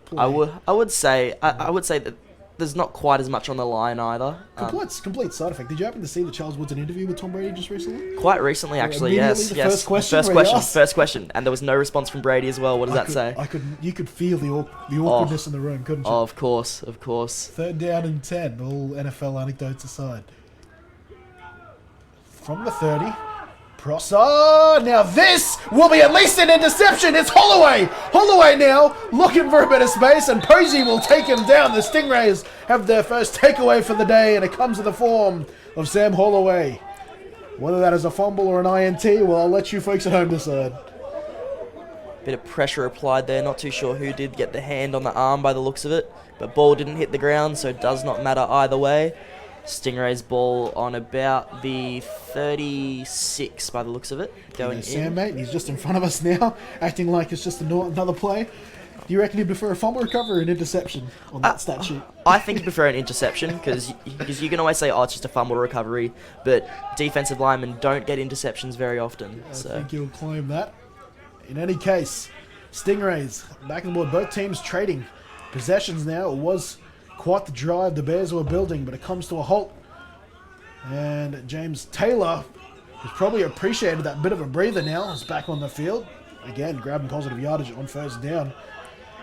play. I would say that there's not quite as much on the line either. Complete side effect. Did you happen to see the Charles Woodson interview with Tom Brady just recently? Quite recently, actually. Immediately Yes. First question. First question, and there was no response from Brady as well. What does that say? You could feel the awkwardness in the room, couldn't you? Oh, of course. 3rd down and 10. All NFL anecdotes aside. From the 30. Prosser. Now this will be at least an interception. It's Holloway. Holloway now looking for a bit of space, and Posey will take him down. The Stingrays have their first takeaway for the day, and it comes in the form of Sam Holloway. Whether that is a fumble or an INT, well, I'll let you folks at home decide. Bit of pressure applied there. Not too sure who did get the hand on the arm by the looks of it, but ball didn't hit the ground, so it does not matter either way. Stingrays ball on about the 36 by the looks of it. Going in. Sam, mate, he's just in front of us now, acting like it's just another play. Do you reckon he'd prefer a fumble recovery or an interception on that stat sheet? I think you prefer an interception because you can always say, oh, it's just a fumble recovery, but defensive linemen don't get interceptions very often. I think you'll claim that. In any case, Stingrays back on the board. Both teams trading possessions now. It was quite the drive the Bears were building, but it comes to a halt. And James Taylor has probably appreciated that bit of a breather now. He's back on the field. Again, grabbing positive yardage on 1st down.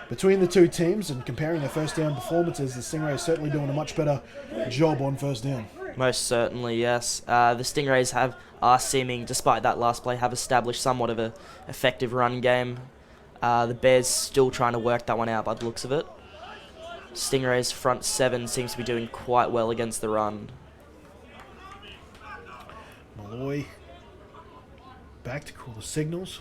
Between the two teams and comparing their 1st down performances, the Stingrays certainly doing a much better job on 1st down. Most certainly, yes. The Stingrays are seeming, despite that last play, have established somewhat of an effective run game. The Bears still trying to work that one out by the looks of it. Stingrays' front 7 seems to be doing quite well against the run. Malloy back to call the signals.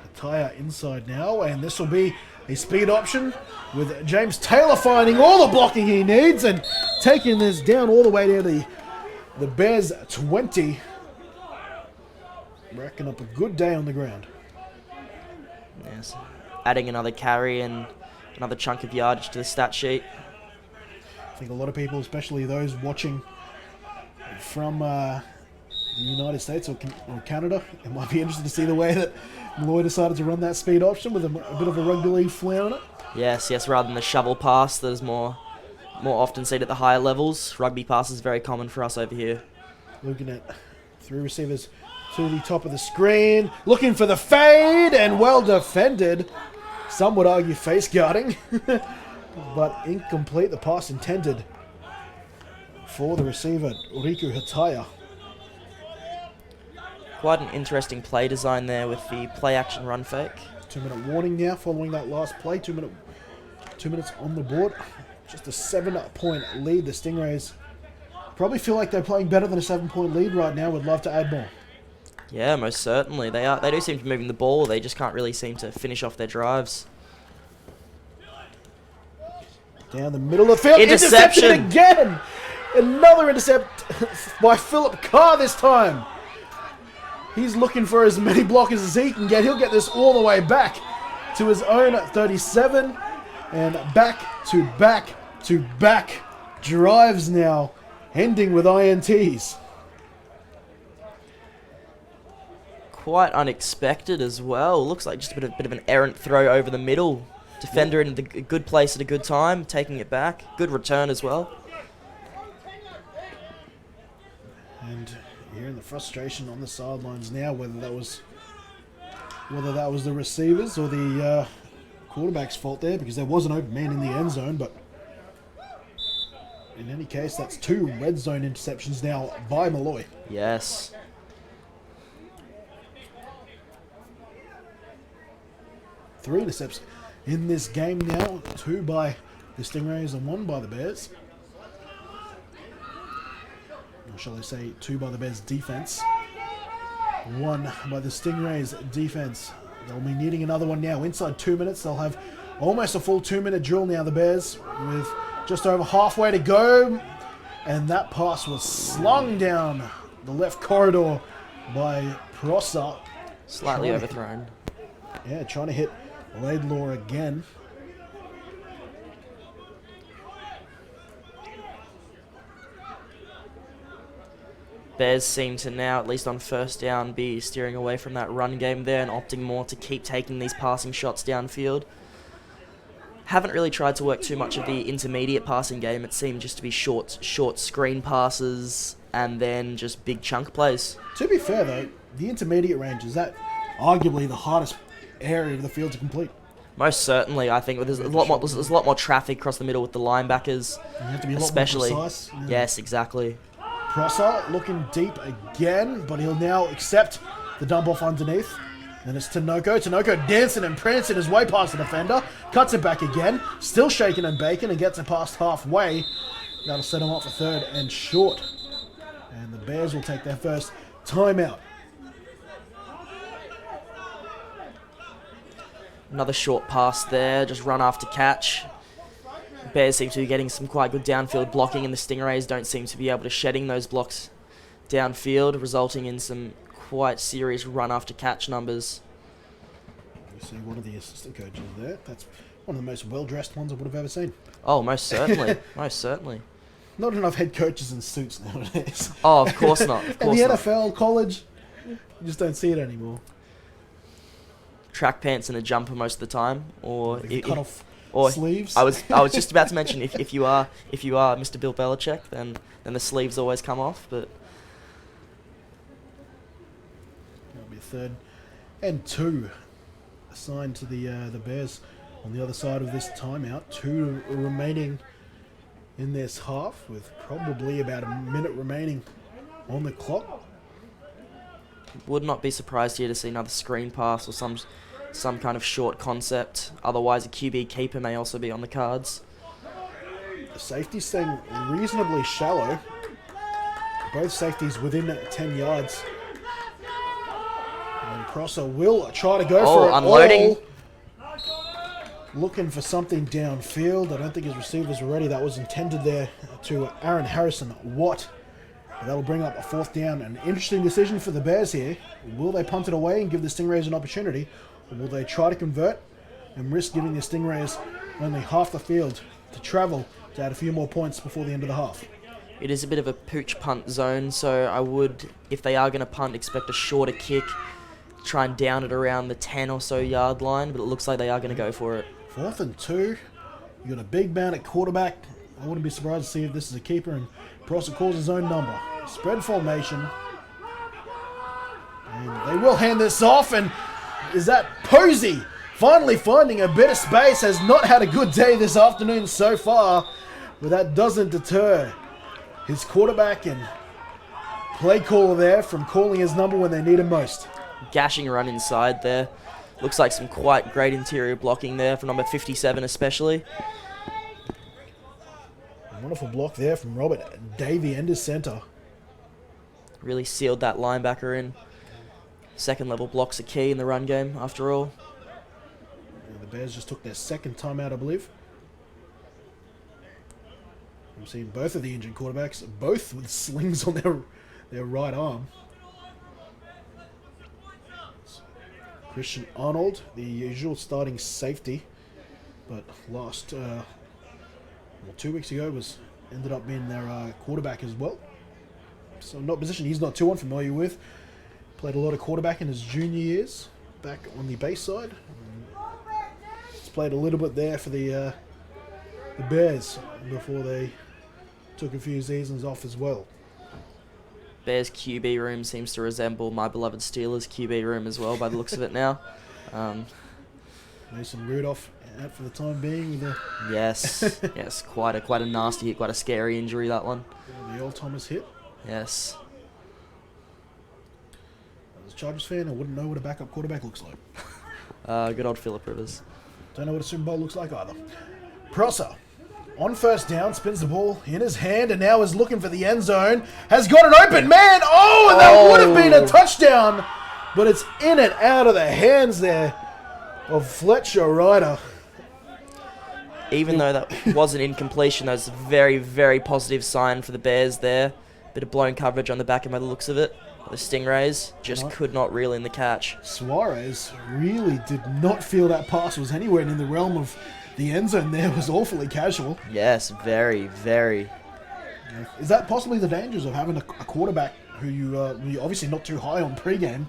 Attire inside now, and this will be a speed option with James Taylor finding all the blocking he needs and taking this down all the way to the Bears 20. Racking up a good day on the ground. Yes. Adding another carry and another chunk of yardage to the stat sheet. I think a lot of people, especially those watching from the United States or Canada, it might be interested to see the way that Malloy decided to run that speed option with a bit of a rugby league flair on it. Yes, rather than the shovel pass that is more often seen at the higher levels. Rugby pass is very common for us over here. Looking at 3 receivers to the top of the screen, looking for the fade, and well defended. Some would argue face guarding, but incomplete. The pass intended for the receiver, Riku Hataya. Quite an interesting play design there with the play action run fake. 2-minute warning now following that last play. 2 minutes on the board. Just a 7-point lead. The Stingrays probably feel like they're playing better than a 7-point lead right now. Would love to add more. Yeah, most certainly. They do seem to be moving the ball. They just can't really seem to finish off their drives. Down the middle of the field. Interception again. Another intercept by Philip Carr this time. He's looking for as many blockers as he can get. He'll get this all the way back to his own 37. And back to back drives now, ending with INTs. Quite unexpected as well. Looks like just a bit of an errant throw over the middle. Defender in the good place at a good time, taking it back. Good return as well. And hearing the frustration on the sidelines now, whether that was the receivers or the quarterback's fault there, because there was an open man in the end zone. But in any case, that's 2 red zone interceptions now by Malloy. Yes. 3 intercepts in this game now. 2 by the Stingrays and 1 by the Bears. Or shall I say 2 by the Bears defense. 1 by the Stingrays defense. They'll be needing another one now. Inside 2 minutes, they'll have almost a full 2-minute drill now, the Bears, with just over halfway to go. And that pass was slung down the left corridor by Prosser. Slightly overthrown. Yeah, trying to hit Laidlaw again. Bears seem to now, at least on first down, be steering away from that run game there and opting more to keep taking these passing shots downfield. Haven't really tried to work too much of the intermediate passing game. It seemed just to be short screen passes and then just big chunk plays. To be fair, though, the intermediate range, is that arguably the hardest area of the field to complete? Most certainly, I think there's a lot more traffic across the middle with the linebackers, You have to be a lot especially. more precise. Yeah. Yes, exactly. Prosser looking deep again, but he'll now accept the dump off underneath. Then it's Tinoco. Tinoco dancing and prancing his way past the defender. Cuts it back again. Still shaking and baking and gets it past halfway. That'll set him up for third and short. And the Bears will take their first timeout. Another short pass there, just run after catch. Bears seem to be getting some quite good downfield blocking, and the Stingrays don't seem to be able to shedding those blocks downfield, resulting in some quite serious run after catch numbers. You see one of the assistant coaches there. That's one of the most well-dressed ones I would have ever seen. Oh, most certainly. Most certainly. Not enough head coaches in suits nowadays. Oh, of course not. Of In course the not. NFL, college, you just don't see it anymore. Track pants and a jumper most of the time, or They cut off or sleeves. I was just about to mention if you are Mr. Bill Belichick, then the sleeves always come off. But That'll be third and 2 assigned to the Bears on the other side of this timeout. 2 remaining in this half, with probably about a minute remaining on the clock. would not be surprised here to see another screen pass or some kind of short concept. Otherwise, a QB keeper may also be on the cards. The safety's staying reasonably shallow. Both safeties within 10 yards. And Prosser will try to go for it unloading. all. Looking for something downfield. I don't think his receivers were ready. That was intended there to Aaron Harrison Watt. But that'll bring up a fourth down. An interesting decision for the Bears here. Will they punt it away and give the Stingrays an opportunity? Or will they try to convert and risk giving the Stingrays only half the field to travel to add a few more points before the end of the half? It is a bit of a pooch punt zone, so I would, if they are going to punt, expect a shorter kick, try and down it around the 10 or so yard line, but it looks like they are going to go for it. 4th and 2. You got a big man at quarterback. I wouldn't be surprised to see if this is a keeper and Prosser calls his own number. Spread formation. And they will hand this off, and is that Posey finally finding a bit of space? Has not had a good day this afternoon so far, but that doesn't deter his quarterback and play caller there from calling his number when they need him most. Gashing run inside there. Looks like some quite great interior blocking there from number 57 especially. A wonderful block there from Robert Davey, end of center. Really sealed that linebacker in. Second level blocks are key in the run game after all. And the Bears just took their second timeout, I believe. I'm seeing both of the injured quarterbacks, both with slings on their right arm. Christian Arnold, the usual starting safety, but last 2 weeks ago ended up being their quarterback as well. So not a position he's not too unfamiliar with. Played a lot of quarterback in his junior years, back on the base side. He's played a little bit there for the Bears before they took a few seasons off as well. Bears QB room seems to resemble my beloved Steelers QB room as well by the looks of it now. Mason Rudolph out for the time being with Yes, quite a nasty hit, quite a scary injury, that one. the old Thomas hit. Yes. As a Chargers fan, I wouldn't know what a backup quarterback looks like. Good old Phillip Rivers. Don't know what a Super Bowl looks like either. Prosser, on first down, spins the ball in his hand and now is looking for the end zone. Has got an open man. Oh, and that would have been a touchdown. but it's in and out of the hands there of Fletcher Ryder. Even though that was an incompletion, that was a very, very positive sign for the Bears there. Bit of blown coverage on the back of by the looks of it. The Stingrays just could not reel in the catch. Suarez really did not feel that pass was anywhere in the realm of the end zone there. It was awfully casual. Yes, very, very. Is that possibly the dangers of having a quarterback who you're obviously not too high on pregame?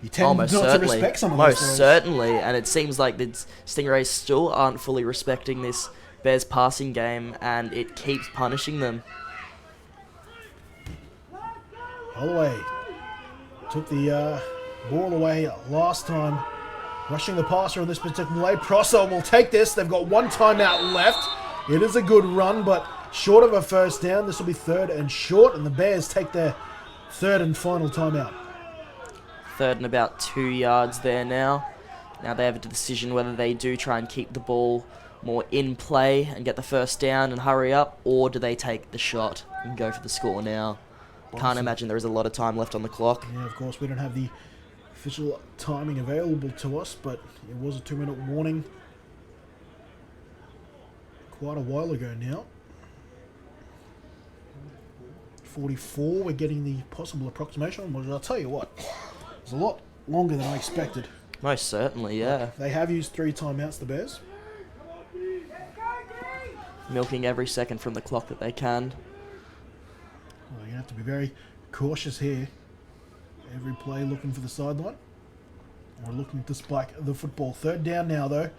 You tend not to respect some of those Most certainly, and it seems like the Stingrays still aren't fully respecting this Bears passing game, and it keeps punishing them. Holloway took the ball away last time. Rushing the passer on this particular play. Prosser will take this. They've got one timeout left. It is a good run, but short of a first down. This will be 3rd and short, and the Bears take their 3rd and final timeout. 3rd and about 2 yards there now. Now they have a decision whether they do try and keep the ball more in play and get the first down and hurry up, or do they take the shot and go for the score now. Can't imagine there is a lot of time left on the clock. Yeah, of course, we don't have the official timing available to us, but it was a 2-minute warning quite a while ago now. 44, we're getting the possible approximation. Well, I'll tell you what, it's a lot longer than I expected. Most certainly, yeah. They have used 3 timeouts, the Bears. Milking every second from the clock that they can. Well, you're going to have to be very cautious here. Every play looking for the sideline. Or looking to spike the football. 3rd down now, though.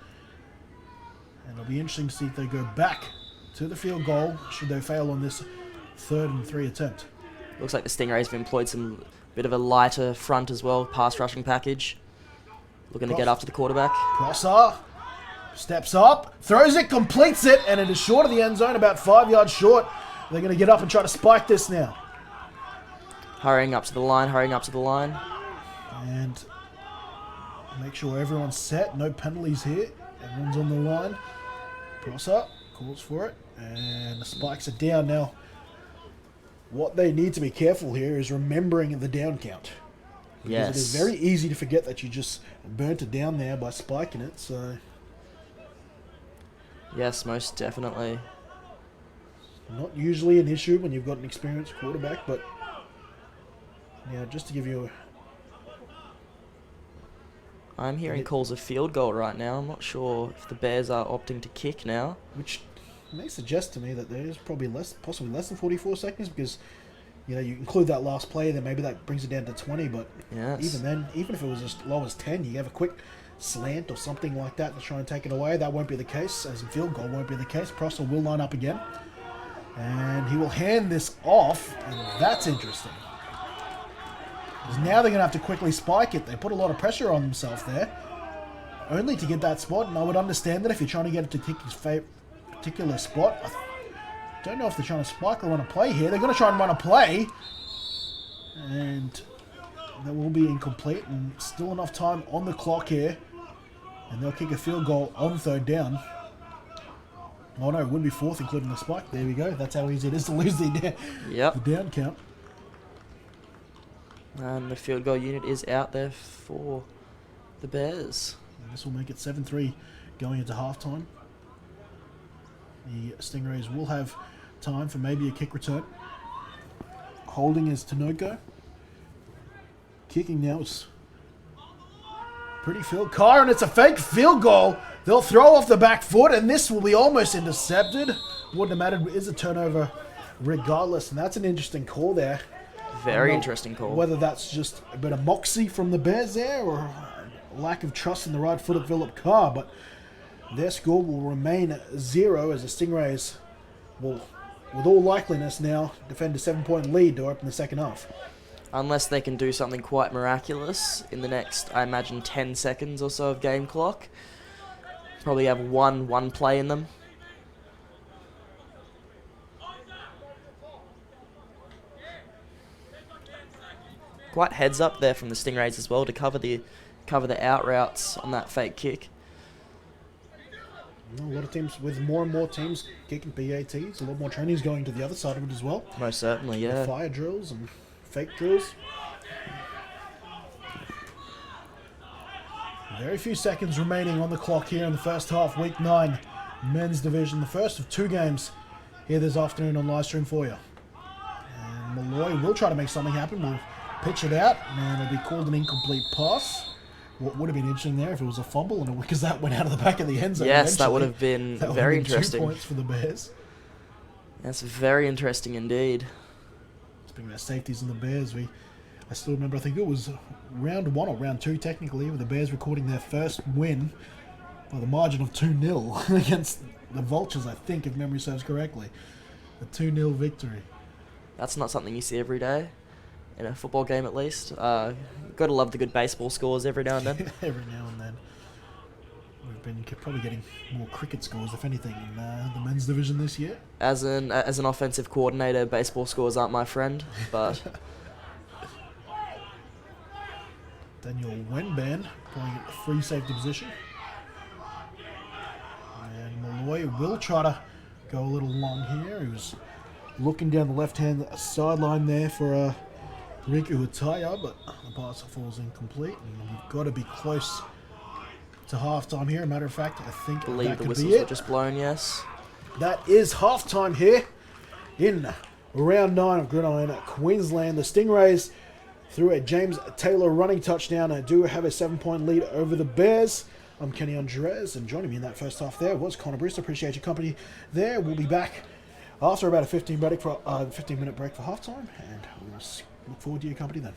And it'll be interesting to see if they go back to the field goal, should they fail on this 3rd and 3 attempt. Looks like the Stingrays have employed some bit of a lighter front as well, pass rushing package. Looking to get after the quarterback. Prosser steps up, throws it, completes it, and it is short of the end zone, about 5 yards short. They're going to get up and try to spike this now. Hurrying up to the line, hurrying up to the line. And make sure everyone's set, no penalties here. Everyone's on the line. Prosser calls for it, and the spikes are down now. What they need to be careful here is remembering the down count. Because yes. It is very easy to forget that you just burnt it down there by spiking it, so... Yes, most definitely. Not usually an issue when you've got an experienced quarterback, but... Yeah, just to give you I'm hearing calls of field goal right now. I'm not sure if the Bears are opting to kick now. Which may suggest to me that there's probably possibly less than 44 seconds, because you include that last play, then maybe that brings it down to 20. But yes. Even then, even if it was as low as 10, you have a quick slant or something like that to try and take it away. That won't be the case, as in field goal won't be the case. Prosser will line up again, and he will hand this off, and that's interesting. Because now they're going to have to quickly spike it. They put a lot of pressure on themselves there, only to get that spot. And I would understand that if you're trying to get it to kick his particular spot. I don't know if they're trying to spike or run a play here. They're going to try and run a play, and that will be incomplete. And still enough time on the clock here, and they'll kick a field goal on 3rd down. Oh no, it would be 4th, including the spike. There we go. That's how easy it is to lose the down count. And the field goal unit is out there for the Bears. And this will make it 7-3 going into halftime. The Stingrays will have time for maybe a kick return. Holding is Tinoco. Kicking now is pretty field. Carr, and it's a fake field goal. They'll throw off the back foot, and this will be almost intercepted. Wouldn't have mattered. It is a turnover regardless, and that's an interesting call there. Very interesting call. Whether that's just a bit of moxie from the Bears there, or a lack of trust in the right foot of Philip Carr, but their score will remain 0 as the Stingrays will, with all likeliness now, defend a 7-point lead to open the second half. Unless they can do something quite miraculous in the next, I imagine, 10 seconds or so of game clock. Probably have one play in them. Quite heads up there from the Stingrays as well to cover the out routes on that fake kick. A lot of teams, with more and more teams kicking PATs, a lot more training's going to the other side of it as well. Most certainly, yeah. Fire drills and fake drills. Very few seconds remaining on the clock here in the first half, week 9, men's division, the first of 2 games here this afternoon on live stream for you. And Malloy will try to make something happen. We'll pitch it out, and it'll be called an incomplete pass. What would have been interesting there if it was a fumble, and because that went out of the back of the end zone. Yes, that would have been very interesting. 2 points for the Bears. That's very interesting indeed. Speaking about safeties and the Bears, I still remember, I think it was round 1 or round 2 technically, with the Bears recording their first win by the margin of 2-0 against the Vultures, I think, if memory serves correctly. A 2-0 victory. That's not something you see every day, in a football game at least. Got to love the good baseball scores every now and then. Every now and then. We've been probably getting more cricket scores, if anything, in the men's division this year. As an offensive coordinator, baseball scores aren't my friend, but... Daniel Wenban playing at the free safety position. And Malloy will try to go a little long here. He was looking down the left-hand sideline there for Riku Hataya, but the pass falls incomplete. And we've got to be close to halftime here. As a matter of fact, I think I believe that the could whistles be it. were just blown, yes. That is halftime here in round 9 of Gridiron at Queensland. The Stingrays, through a James Taylor running touchdown, do have a 7-point lead over the Bears. I'm Kenny Andres, and joining me in that first half there was Connor Brewster. Appreciate your company there. We'll be back after about a 15-minute break for halftime, and we'll look forward to your company then.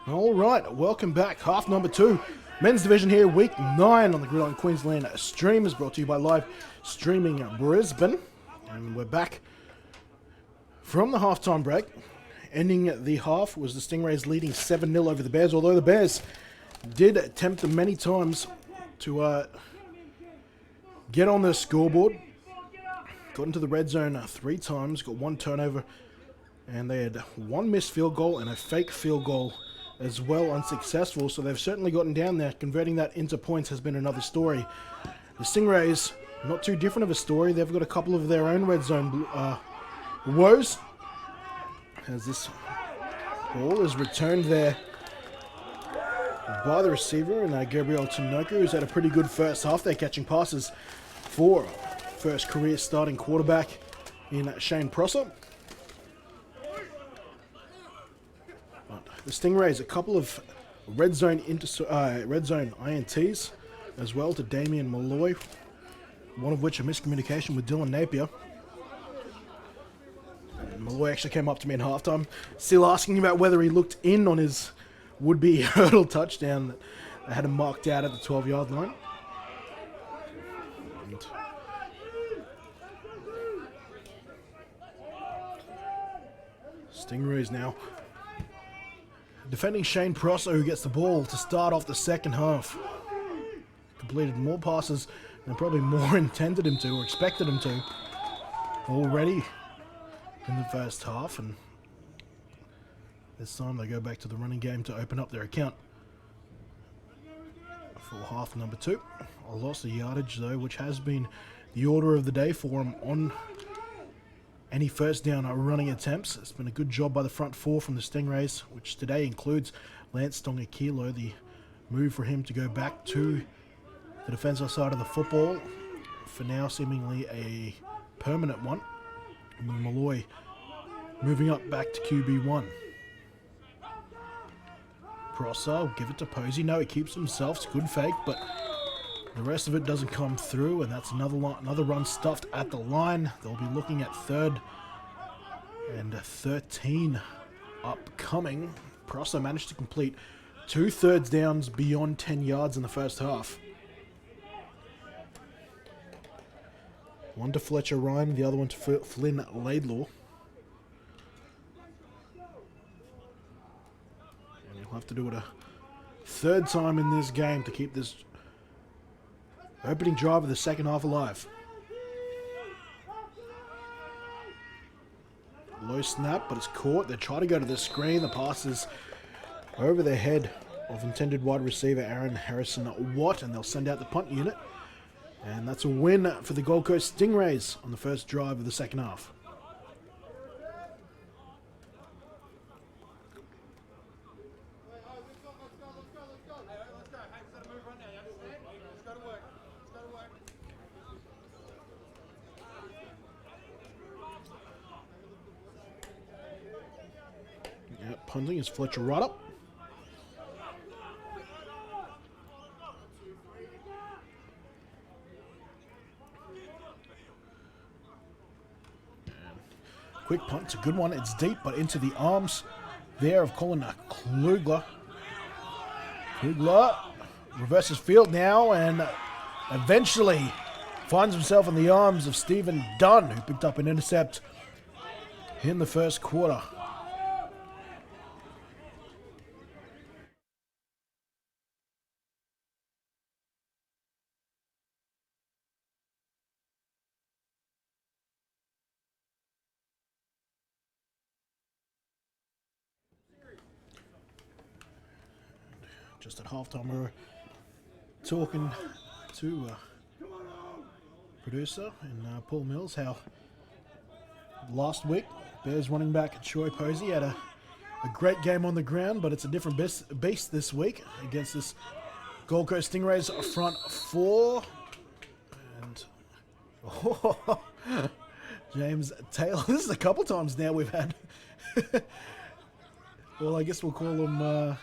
All right, welcome back. Half number 2. Men's division here, week 9 on the Gridiron Queensland stream is brought to you by Live Streaming Brisbane. And we're back from the halftime break. Ending the half was the Stingrays leading 7-0 over the Bears, although the Bears did attempt them many times to get on the scoreboard. Got into the red zone 3 times, got 1 turnover, and they had 1 missed field goal and a fake field goal as well, unsuccessful. So they've certainly gotten down there. Converting that into points has been another story. The Stingrays, not too different of a story. They've got a couple of their own red zone woes, as this ball is returned there by the receiver, and Gabriel Tinoku, who's had a pretty good first half. They're catching passes for first career starting quarterback in Shane Prosser. But the Stingrays, a couple of red zone INTs as well to Damien Malloy, one of which a miscommunication with Dylan Napier. And Malloy actually came up to me in halftime, still asking about whether he looked in on his would-be hurdle touchdown that they had him marked out at the 12-yard line. And Stingrays now defending Shane Prosser, who gets the ball to start off the second half. Completed more passes than probably more intended him to or expected him to already in the first half, and this time they go back to the running game to open up their account for half number 2. A loss of yardage though, which has been the order of the day for them on any first down running attempts. It's been a good job by the front 4 from the Stingrays, which today includes Lance Tonga-Kilo. The move for him to go back to the defensive side of the football, for now seemingly a permanent one. And Malloy moving up back to QB1. Prosser will give it to Posey. No, he keeps himself. It's a good fake, but the rest of it doesn't come through, and that's another run stuffed at the line. They'll be looking at 3rd and 13 upcoming. Prosser managed to complete 2 thirds downs beyond 10 yards in the first half. One to Fletcher Ryan, the other one to Flynn Laidlaw. And he'll have to do it a 3rd time in this game to keep this opening drive of the second half alive. Low snap, but it's caught. They try to go to the screen. The pass is over the head of intended wide receiver Aaron Harrison-Watt, and they'll send out the punt unit. And that's a win for the Gold Coast Stingrays on the first drive of the second half. Punting is Fletcher right up. Quick punt, it's a good one. It's deep, but into the arms there of Colin Klugler. Klugler reverses field now and eventually finds himself in the arms of Stephen Dunn, who picked up an intercept in the first quarter. Just at halftime, we were talking to producer and Paul Mills how last week Bears running back Troy Posey had a great game on the ground, but it's a different beast this week against this Gold Coast Stingrays front 4. And James Taylor, this is a couple times now we've had well, I guess we'll call them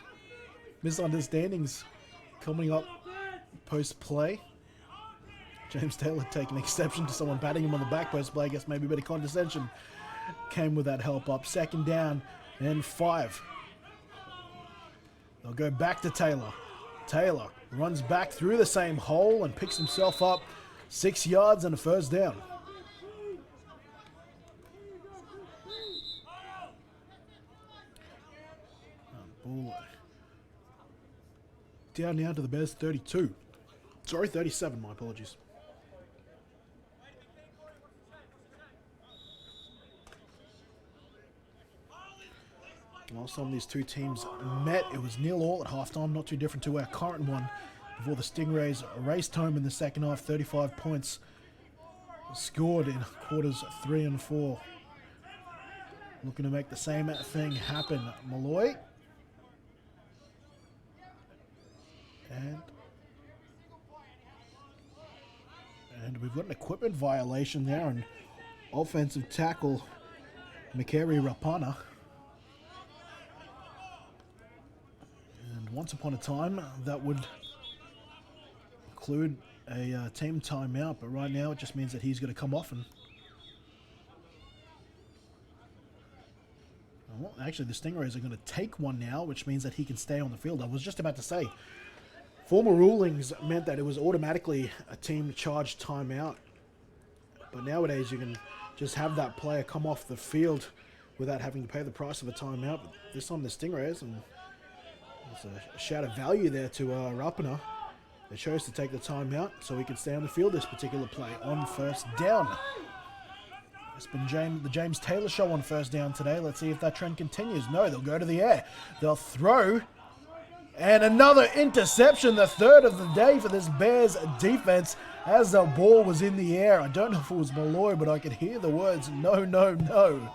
misunderstandings coming up post-play. James Taylor taking exception to someone batting him on the back post-play. I guess maybe a bit of condescension came with that help up. 2nd down and 5. They'll go back to Taylor. Taylor runs back through the same hole and picks himself up 6 yards and a first down. Ball down now to the Bears 32. Sorry, 37, my apologies. Last time these two teams met, it was 0-0 at halftime, not too different to our current one, before the Stingrays raced home in the second half. 35 points scored in quarters 3 and 4. Looking to make the same thing happen. Malloy. And we've got an equipment violation there, and offensive tackle Mikeri Rapana. And once upon a time, that would include a team timeout, but right now it just means that he's going to come off and... Well, actually, the Stingrays are going to take one now, which means that he can stay on the field. I was just about to say, former rulings meant that it was automatically a team charged timeout. But nowadays, you can just have that player come off the field without having to pay the price of a timeout. But this time, the Stingrays, and there's a shout of value there to Rapana. They chose to take the timeout so he could stay on the field this particular play on first down. It's been the James Taylor show on first down today. Let's see if that trend continues. No, they'll go to the air. They'll throw. And another interception, the third of the day for this Bears defense as the ball was in the air. I don't know if it was Malloy, but I could hear the words, no, no, no.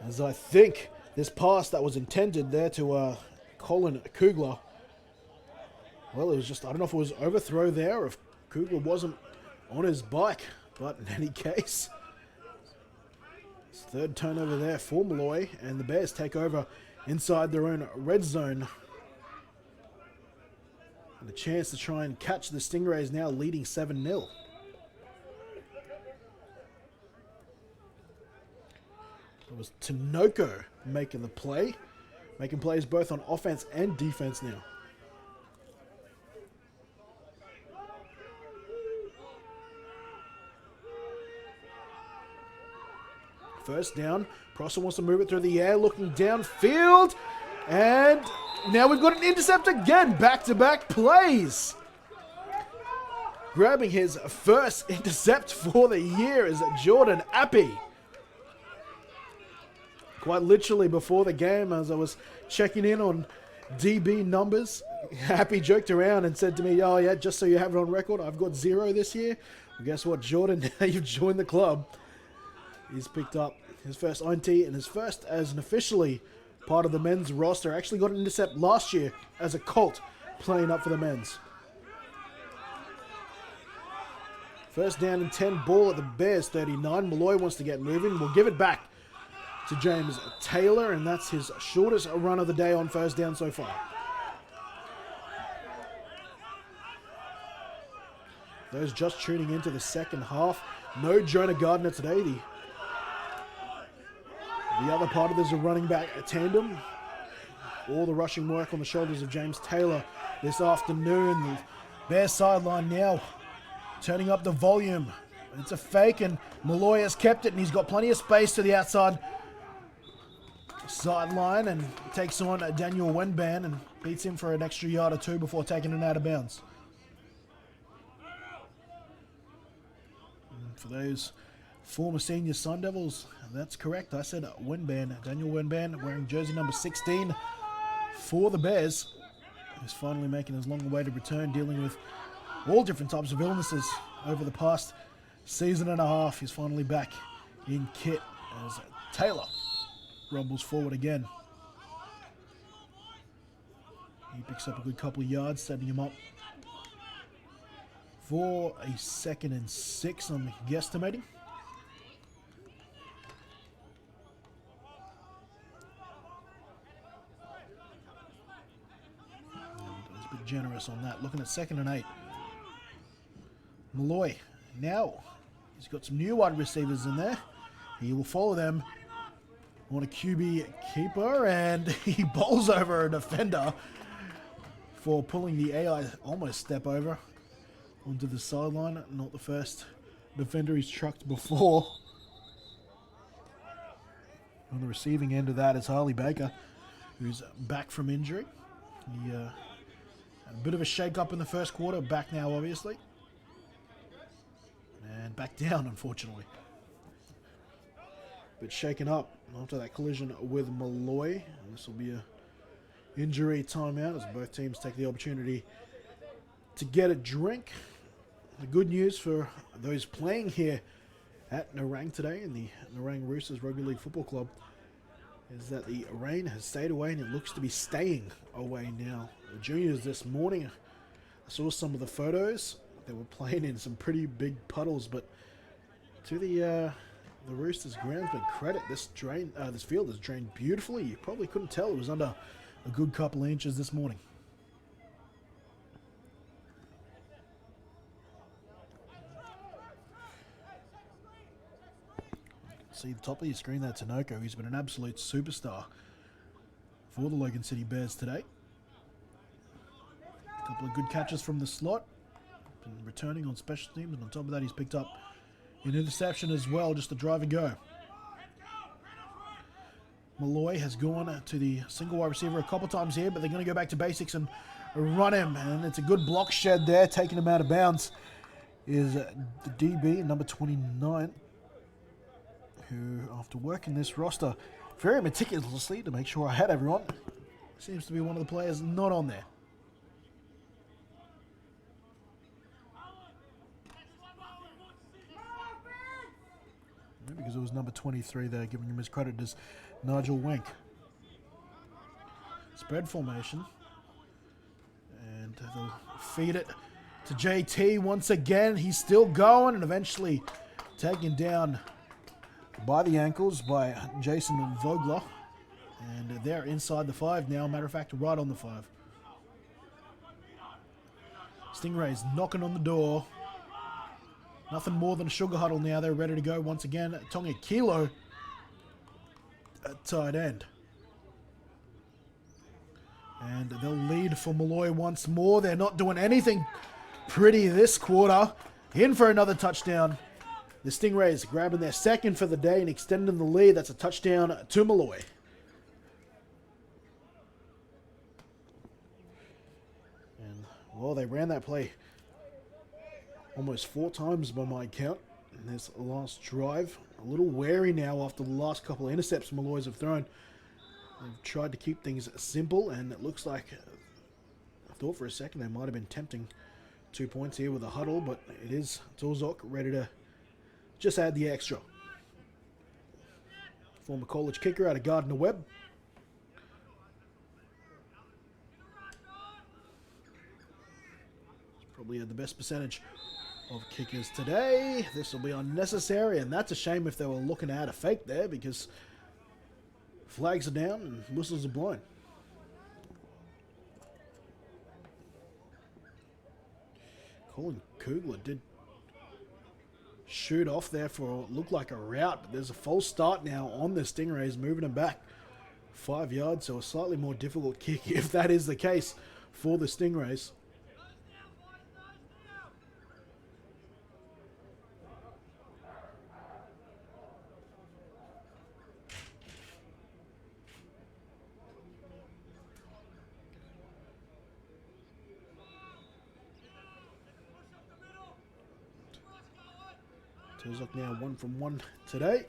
As I think this pass that was intended there to Colin Kugler, well, it was just, I don't know if it was overthrow there or if Kugler wasn't on his bike. But in any case, it's third turnover there for Malloy, and the Bears take over inside their own red zone. And a chance to try and catch the Stingrays now leading 7-0. It was Tinoco making the play, making plays both on offense and defense now. First down. Prosser wants to move it through the air, looking downfield. And now we've got an intercept again. Back-to-back plays. Grabbing his first intercept for the year is Jordan Appy. Quite literally before the game, as I was checking in on DB numbers, Appy joked around and said to me, oh yeah, just so you have it on record, I've got 0 this year. Well, guess what, Jordan? Now you've joined the club. He's picked up his first INT and his first as an officially part of the men's roster. Actually got an intercept last year as a Colt playing up for the men's. First down and 10, ball at the Bears 39. Malloy wants to get moving. We'll give it back to James Taylor, and that's his shortest run of the day on first down so far. Those just tuning into the second half, no Jonah Gardner today. The other part of this is a running back tandem. All the rushing work on the shoulders of James Taylor this afternoon. The Bears sideline now turning up the volume. It's a fake, and Malloy has kept it, and he's got plenty of space to the outside sideline and takes on Daniel Wenban and beats him for an extra yard or 2 before taking it out of bounds. And for those former senior Sun Devils, that's correct. I said Wenban, Daniel Wenban, wearing jersey number 16 for the Bears. He's finally making his long-awaited return, dealing with all different types of illnesses over the past season and a half. He's finally back in kit as Taylor rumbles forward again. He picks up a good couple of yards, setting him up for a 2nd and 6, I'm guesstimating. Generous on that. Looking at 2nd and 8. Malloy now, he's got some new wide receivers in there. He will follow them on a QB keeper, and he bowls over a defender for pulling the AI almost step over onto the sideline. Not the first defender he's trucked before. On the receiving end of that is Harley Baker, who's back from injury. He had a bit of a shake-up in the first quarter, back now obviously. And back down, unfortunately. But shaken up after that collision with Malloy. And this will be a injury timeout as both teams take the opportunity to get a drink. The good news for those playing here at Nerang today in the Nerang Roosters Rugby League Football Club is that the rain has stayed away and it looks to be staying away now. The juniors this morning, I saw some of the photos. They were playing in some pretty big puddles, but to the Roosters groundsman credit, this field is drained beautifully. You probably couldn't tell it was under a good couple of inches this morning. See the top of your screen there, Tanoko. He's been an absolute superstar for the Logan City Bears today. A couple of good catches from the slot. Been returning on special teams, and on top of that he's picked up an interception as well, just a drive and go. Malloy has gone to the single wide receiver a couple times here, but they're going to go back to basics and run him, and it's a good block shed there. Taking him out of bounds is the DB, number 29. Who, after working this roster very meticulously to make sure I had everyone, seems to be one of the players not on there. Maybe because it was number 23 there, giving him his credit as Nigel Wink. Spread formation. And they'll feed it to JT once again. He's still going and eventually taken down by the ankles by Jason Vogler, and they're inside the 5 now. Matter of fact, right on the 5. Stingrays knocking on the door. Nothing more than a sugar huddle now. They're ready to go once again. Tonga Kilo at tight end. And they'll lead for Malloy once more. They're not doing anything pretty this quarter. In for another touchdown. The Stingrays grabbing their second for the day and extending the lead. That's a touchdown to Malloy. And, well, they ran that play almost 4 times by my count in this last drive. A little wary now after the last couple of intercepts Malloys have thrown. They've tried to keep things simple, and it looks like, I thought for a second they might have been tempting 2 points here with a huddle, but it is Torzok ready to just add the extra. Former college kicker out of Gardner Webb. Probably had the best percentage of kickers today. This will be unnecessary, and that's a shame if they were looking at a fake there, because flags are down and whistles are blowing. Colin Kugler did shoot off there for what looked like a route, but there's a false start now on the Stingrays, moving them back 5 yards, so a slightly more difficult kick if that is the case for the Stingrays. Torzok now 1 from 1 today.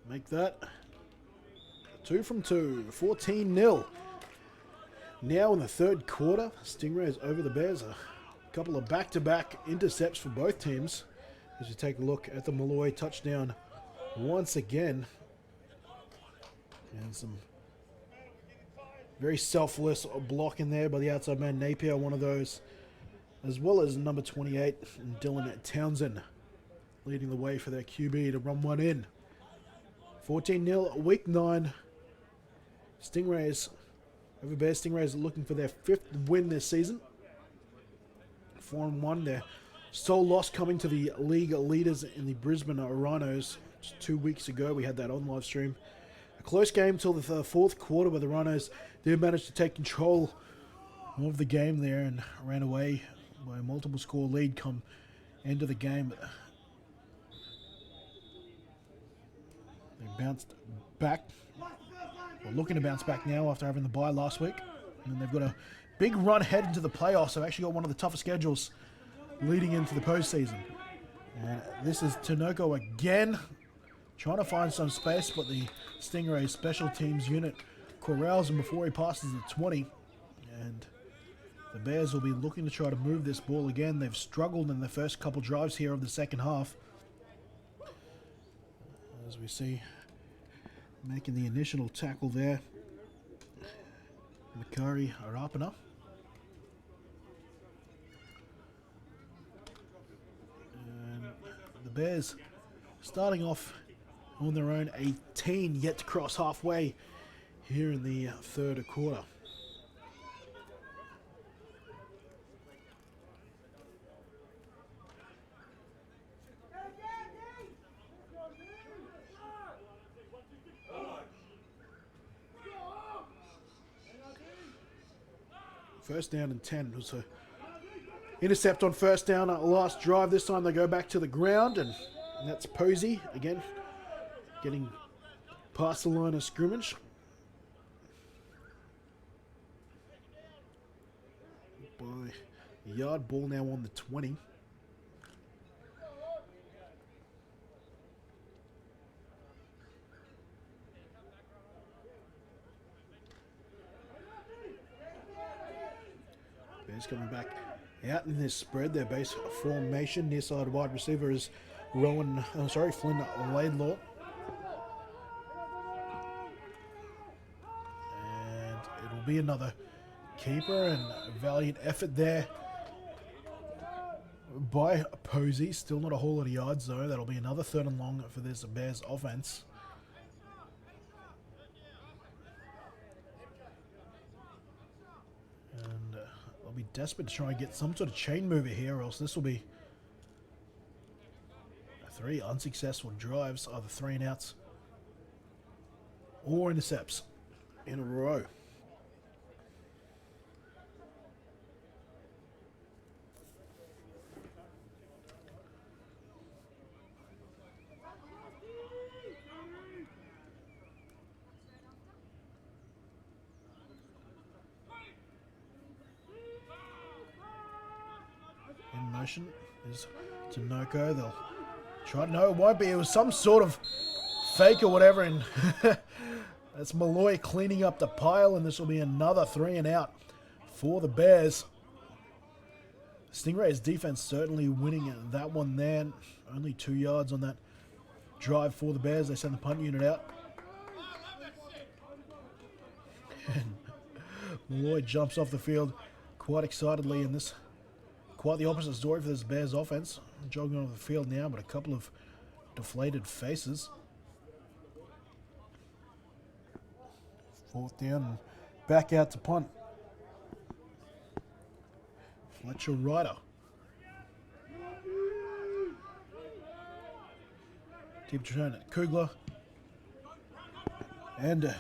Make that 2 from 2, 14-0. Now in the third quarter, Stingrays over the Bears. A couple of back-to-back intercepts for both teams. As you take a look at the Malloy touchdown once again. And some very selfless block in there by the outside man Napier, one of those. As well as number 28, Dylan Townsend, leading the way for their QB to run one in. 14-0, week 9. Stingrays over Bears. Stingrays are looking for their 5th win this season. 4-1, they're sole loss coming to the league leaders in the Brisbane Rhinos. Just 2 weeks ago, we had that on live stream. A close game till the fourth quarter, where the Rhinos did manage to take control of the game there and ran away by a multiple score lead come end of the game. They bounced back, or looking to bounce back now after having the bye last week. And they've got a big run ahead into the playoffs. They've actually got one of the toughest schedules leading into the postseason. And this is Tinoco again, trying to find some space, but the Stingrays special teams unit corrals him before he passes the 20. And the Bears will be looking to try to move this ball again. They've struggled in the first couple drives here of the second half. As we see, making the initial tackle there, Makari Arapana. And the Bears starting off on their own 18, yet to cross halfway here in the third quarter. First down and 10. It was a intercept on first down at last drive. This time they go back to the ground, and that's Posey again getting past the line of scrimmage. By a yard, ball now on the 20. Bears coming back out in this spread. Their base formation. Near side wide receiver is Flynn Laidlaw. And it'll be another keeper, and a valiant effort there by Posey. Still not a whole lot of yards though. That'll be another third and long for this Bears offense. And they'll be desperate to try and get some sort of chain mover here, or else this will be 3 unsuccessful drives, either 3 and outs or intercepts in a row. In motion is Tinoco. They'll try. No, it won't be. It was some sort of fake or whatever, and that's Malloy cleaning up the pile, and this will be another 3 and out for the Bears. Stingrays defense certainly winning that one there. Only 2 yards on that drive for the Bears. They send the punt unit out. And Malloy jumps off the field quite excitedly, in this quite the opposite story for this Bears offense. Jogging off the field now, but a couple of deflated faces. 4th down and back out to punt. Fletcher Ryder. Deep return at Kugler. And the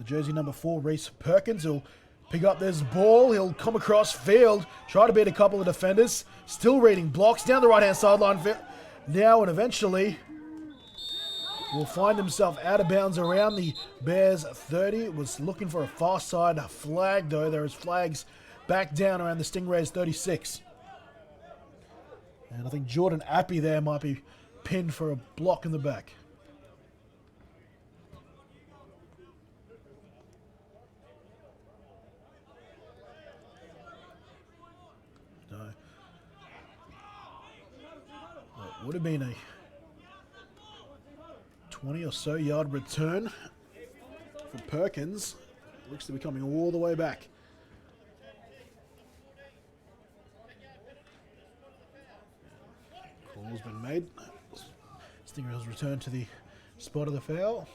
jersey number 4, Reese Perkins, will pick up this ball. He'll come across field, try to beat a couple of defenders. Still reading blocks down the right-hand sideline now, and eventually will find himself out of bounds around the Bears 30. Was looking for a far side flag, though. There is flags back down around the Stingrays 36. And I think Jordan Appy there might be pinned for a block in the back. Would have been a 20 or so yard return for Perkins. Looks to be coming all the way back. Call's been made. Stingrays return to the spot of the foul.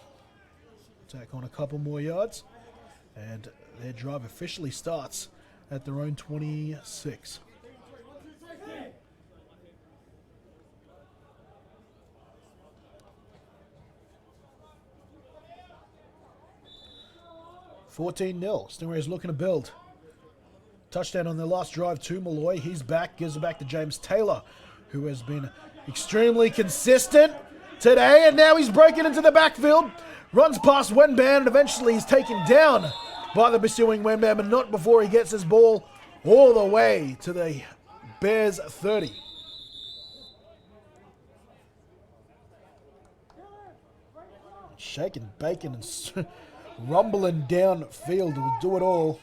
Attack on a couple more yards. And their drive officially starts at their own 26. 14-0. Stingrays looking to build. Touchdown on their last drive to Malloy. He's back. Gives it back to James Taylor, who has been extremely consistent today. And now he's breaking into the backfield. Runs past Wenban, and eventually he's taken down by the pursuing Wenban, but not before he gets his ball all the way to the Bears 30. Shaking, baking, and rumbling downfield will do it all.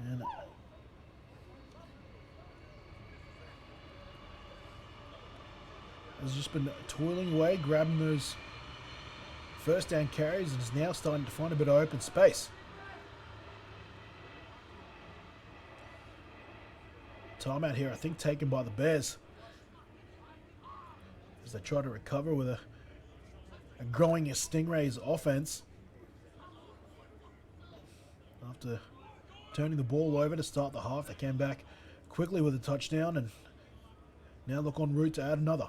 And has just been toiling away, grabbing those first down carries, and is now starting to find a bit of open space. Timeout here, I think, taken by the Bears as they try to recover with a growing Stingrays offense after turning the ball over to start the half. They came back quickly with a touchdown and now look en route to add another.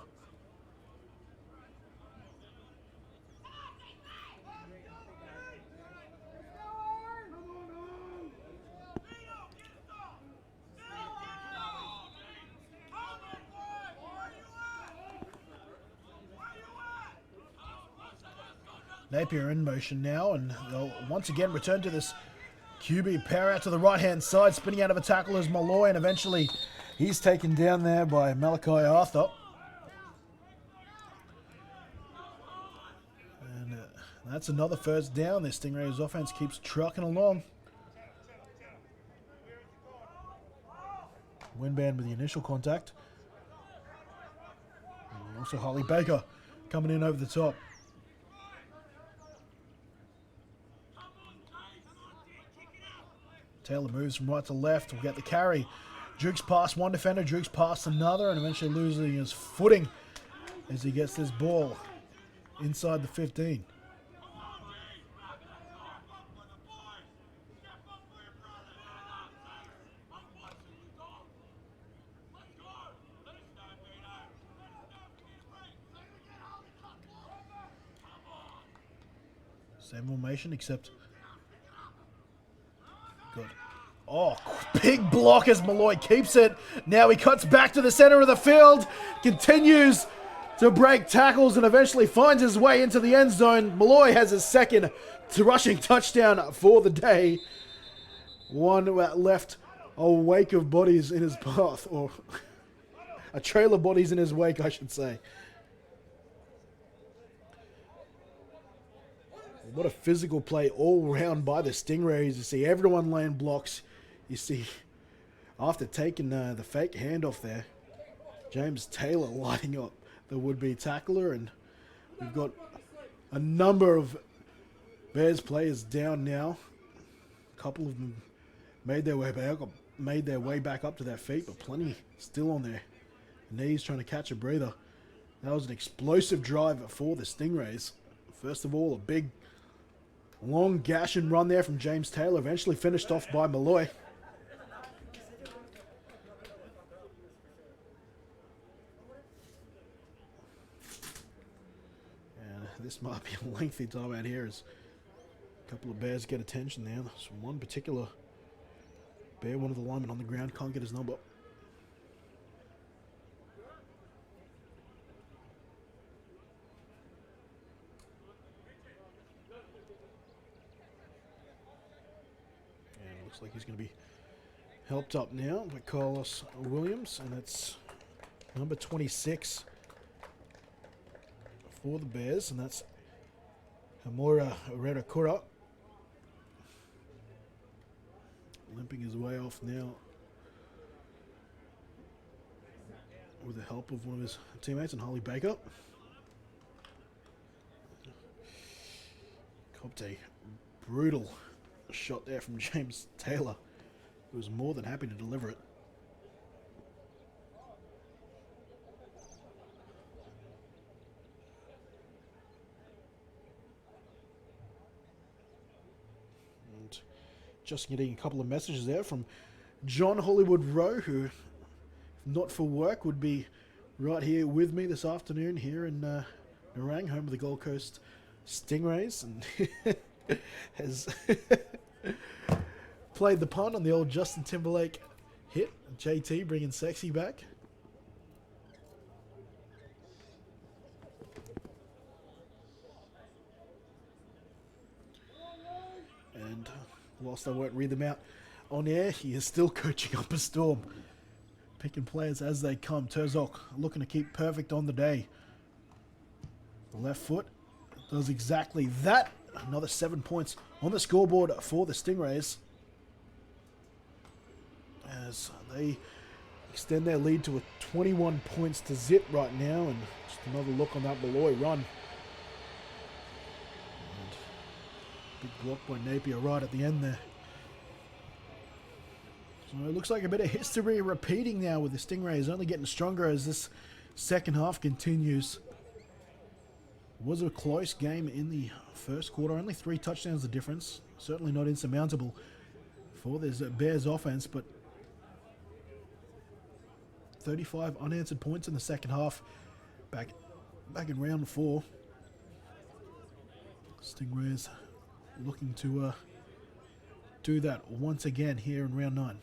Napier in motion now, and they'll once again return to this QB power out to the right-hand side, spinning out of a tackle is Malloy, and eventually he's taken down there by Malachi Arthur. And that's another first down. This Stingrays offense keeps trucking along. Winband with the initial contact. And also Holly Baker coming in over the top. Taylor moves from right to left. We'll get the carry. Dukes past one defender, Dukes past another, and eventually losing his footing as he gets this ball inside the 15. Same formation, except good. Oh, big block as Malloy keeps it. Now he cuts back to the center of the field, continues to break tackles, and eventually finds his way into the end zone. Malloy has his second rushing touchdown for the day. One that left a wake of bodies in his path, or a trail of bodies in his wake, I should say. What a physical play all round by the Stingrays. You see everyone laying blocks. You see, after taking the fake handoff there, James Taylor lighting up the would-be tackler, and we've got a number of Bears players down now. A couple of them made their way back up to their feet, but plenty still on their knees trying to catch a breather. That was an explosive drive for the Stingrays. First of all, a big long gash and run there from James Taylor, eventually finished off by Malloy. And this might be a lengthy time out here as a couple of Bears get attention there. So one particular Bear, one of the linemen on the ground, can't get his number. Looks like he's going to be helped up now by Carlos Williams, and it's number 26 for the Bears, and that's Hamora Herrera-Cura. Limping his way off now with the help of one of his teammates, and Holly Baker. Copped a brutal shot there from James Taylor, who was more than happy to deliver it. And just getting a couple of messages there from John Hollywood Rowe, who, if not for work, would be right here with me this afternoon here in Nerang, home of the Gold Coast Stingrays. And has played the punt on the old Justin Timberlake hit. JT bringing Sexy back. And whilst I won't read them out on air, he is still coaching up a storm. Picking players as they come. Terzok looking to keep perfect on the day. The left foot does exactly that. Another 7 points on the scoreboard for the Stingrays, as they extend their lead to a 21 points to zip right now. And just another look on that Malloy run. And big block by Napier right at the end there. So it looks like a bit of history repeating now, with the Stingrays only getting stronger as this second half continues. It was a close game in the first quarter. Only 3 touchdowns the difference. Certainly not insurmountable for this Bears offense, but 35 unanswered points in the second half. Back in round 4. Stingrays looking to do that once again here in round 9.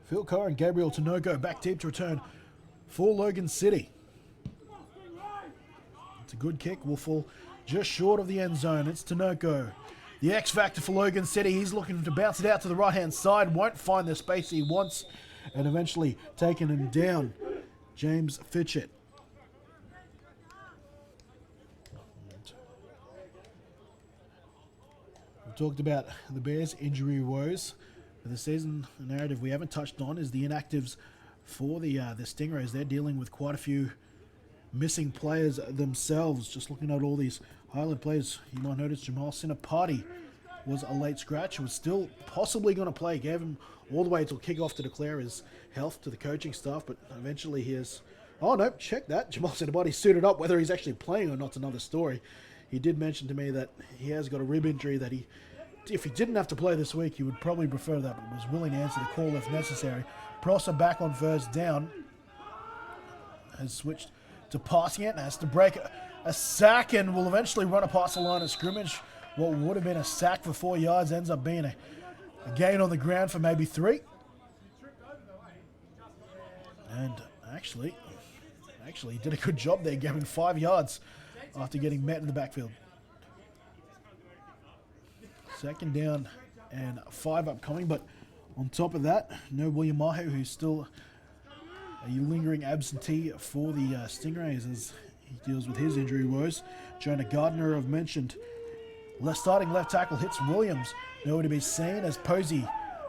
Phil Carr and Gabriel Tinoco back deep to return for Logan City. It's a good kick. Will fall just short of the end zone. It's Tinoco, the X factor for Logan City. He's looking to bounce it out to the right-hand side. Won't find the space he wants, and eventually taking him down. James Fitchett. We talked about the Bears' injury woes. The season narrative we haven't touched on is the inactives for the Stingrays. They're dealing with quite a few missing players themselves. Just looking at all these Highland players, you might notice Jamal Sinapati was a late scratch, was still possibly going to play. Gave him all the way till kickoff to declare his health to the coaching staff, but eventually he is... Oh no, check that. Jamal Sinapati suited up. Whether he's actually playing or not's another story. He did mention to me that he has got a rib injury that if he didn't have to play this week, he would probably prefer that, but was willing to answer the call if necessary. Prosser back on first down. Has switched to passing it and has to break a sack and will eventually run it past the line of scrimmage. What would have been a sack for 4 yards ends up being a gain on the ground for maybe 3. And actually he did a good job there, giving 5 yards after getting met in the backfield. Second down and 5 upcoming, but on top of that, no William Mahu, who's still a lingering absentee for the Stingrays as he deals with his injury woes. Jonah Gardner, I've mentioned. Starting left tackle hits Williams. Nowhere to be seen as Posey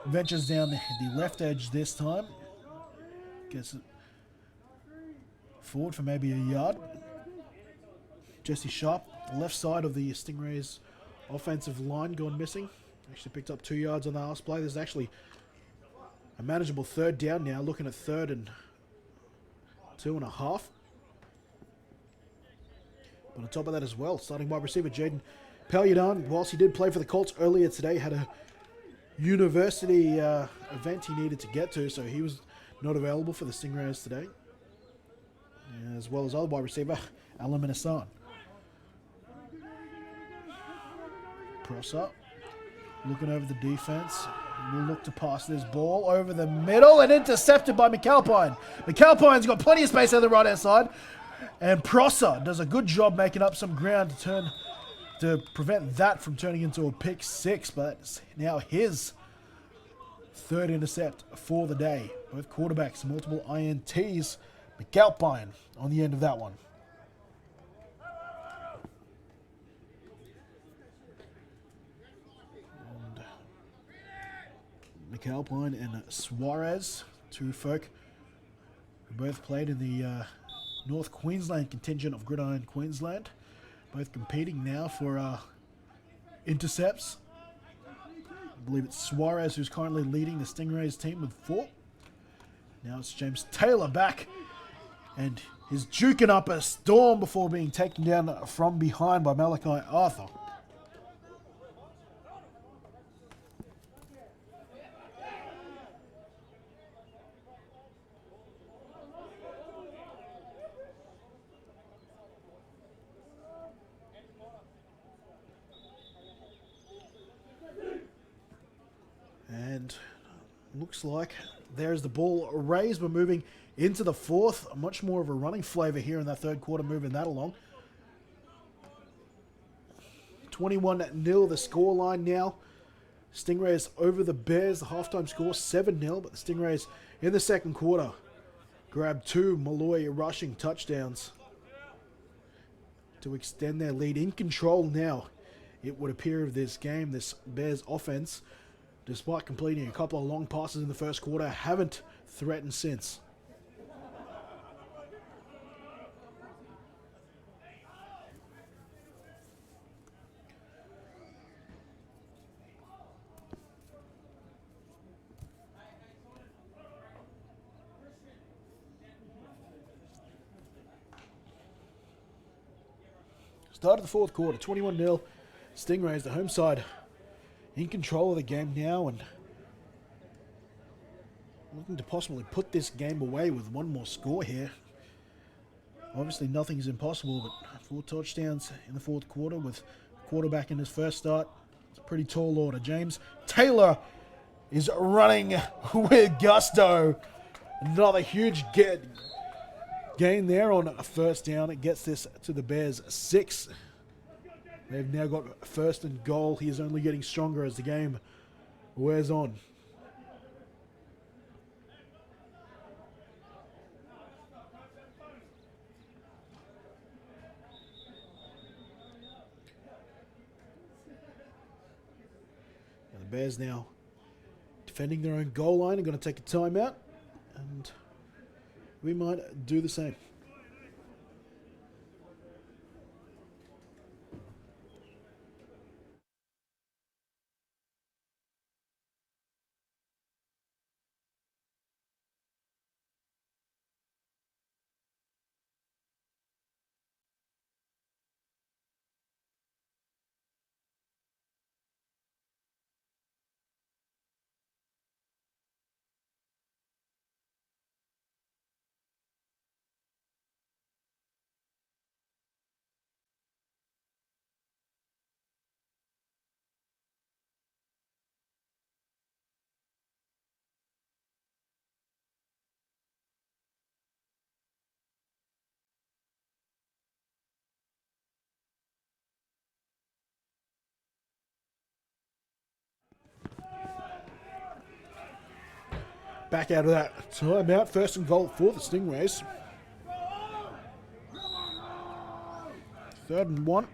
ventures down the left edge this time. Gets it forward for maybe a yard. Jesse Sharp, left side of the Stingrays offensive line, gone missing. Actually picked up 2 yards on the last play. There's actually a manageable third down now, looking at 3rd and 2.5. But on top of that as well, starting wide receiver Jaden Palyadon, whilst he did play for the Colts earlier today, had a university event he needed to get to, so he was not available for the Stingrays today. As well as other wide receiver Alan Minassan. Prosser looking over the defense. Will look to pass this ball over the middle and intercepted by McAlpine. McAlpine's got plenty of space on the right-hand side. And Prosser does a good job making up some ground to prevent that from turning into a pick 6. But it's now his 3rd intercept for the day. Both quarterbacks, multiple INTs. McAlpine on the end of that one. McAlpine and Suarez, 2 folk who both played in the North Queensland contingent of Gridiron Queensland. Both competing now for intercepts. I believe it's Suarez who's currently leading the Stingrays team with 4. Now it's James Taylor back, and he's juking up a storm before being taken down from behind by Malachi Arthur. looks like. There's the ball raised. We're moving into the fourth. Much more of a running flavour here in that third quarter, moving that along. 21-0 the scoreline now. Stingrays over the Bears. The halftime score 7-0, but the Stingrays in the second quarter grab 2 Malloy rushing touchdowns to extend their lead. In control now, it would appear, of this game. This Bears offense, despite completing a couple of long passes in the first quarter, haven't threatened since. Start of the fourth quarter, 21-0. Stingrays, the home side, in control of the game now and looking to possibly put this game away with one more score here. Obviously, nothing is impossible, but 4 touchdowns in the fourth quarter with quarterback in his first start. It's a pretty tall order. James Taylor is running with gusto. Another huge gain there on a first down. It gets this to the Bears 6. They've now got first and goal. He is only getting stronger as the game wears on. And the Bears now defending their own goal line. Are going to take a timeout, and we might do the same. Back out of that timeout. First and goal for the Stingrays. 3rd and 1.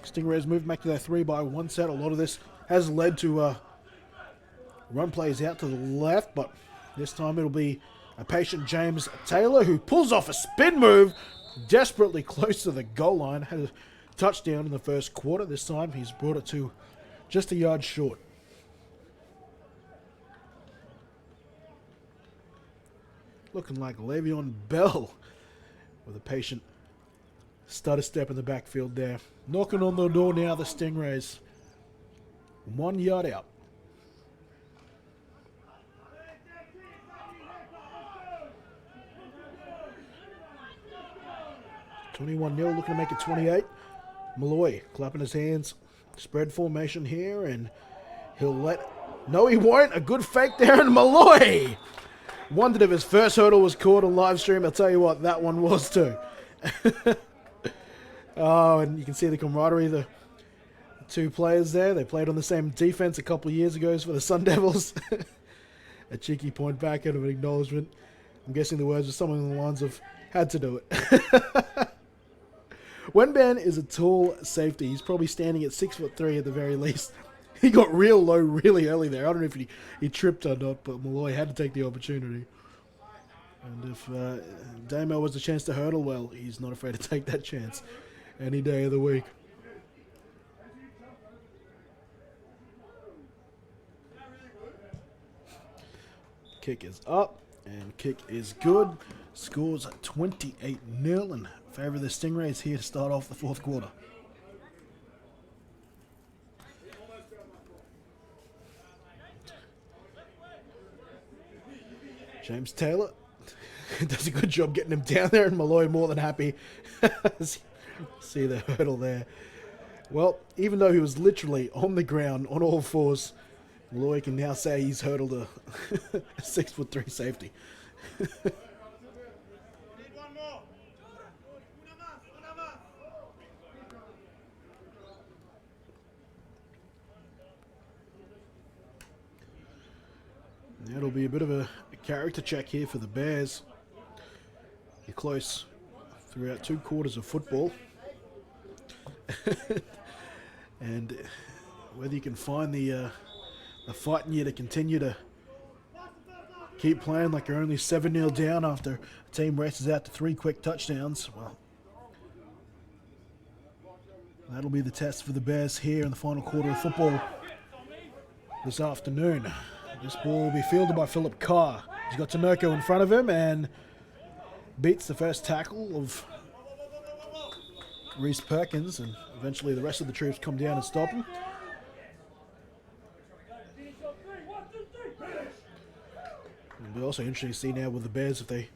Stingrays move back to their 3-by-1 set. A lot of this has led to run plays out to the left, but this time it'll be a patient James Taylor who pulls off a spin move desperately close to the goal line. Had a touchdown in the first quarter. This time he's brought it to just a yard short. Looking like Le'Veon Bell with a patient stutter step in the backfield there. Knocking on the door now, the Stingrays. 1 yard out. $21-0, looking to make it 28. Malloy clapping his hands. Spread formation here, and he'll let... No, he won't. A good fake there, and Malloy... Wondered if his first hurdle was caught on live stream. I'll tell you what, that one was too. Oh, and you can see the camaraderie, the 2 players there. They played on the same defense a couple of years ago for the Sun Devils. A cheeky point back out of an acknowledgement. I'm guessing the words were something along the lines of, had to do it. Wenban is a tall safety. He's probably standing at 6'3" at the very least. He got real low really early there. I don't know if he tripped or not, but Malloy had to take the opportunity. And if Damo was a chance to hurdle, well, he's not afraid to take that chance any day of the week. Kick is up, and kick is good. Scores 28-0 in favor of the Stingrays here to start off the fourth quarter. James Taylor does a good job getting him down there, and Malloy more than happy. See the hurdle there. Well, even though he was literally on the ground on all fours, Malloy can now say he's hurdled a 6'3" safety. That'll be a bit of a character check here for the Bears. You're close throughout 2 quarters of football. And whether you can find the fight in you to continue to keep playing like you're only 7-0 down after a team races out to 3 quick touchdowns, well, that'll be the test for the Bears here in the final quarter of football this afternoon. This ball will be fielded by Philip Carr. He's got Tinoco in front of him and beats the first tackle of Reese Perkins, and eventually the rest of the troops come down and stop him. It'll be also interesting to see now with the Bears if they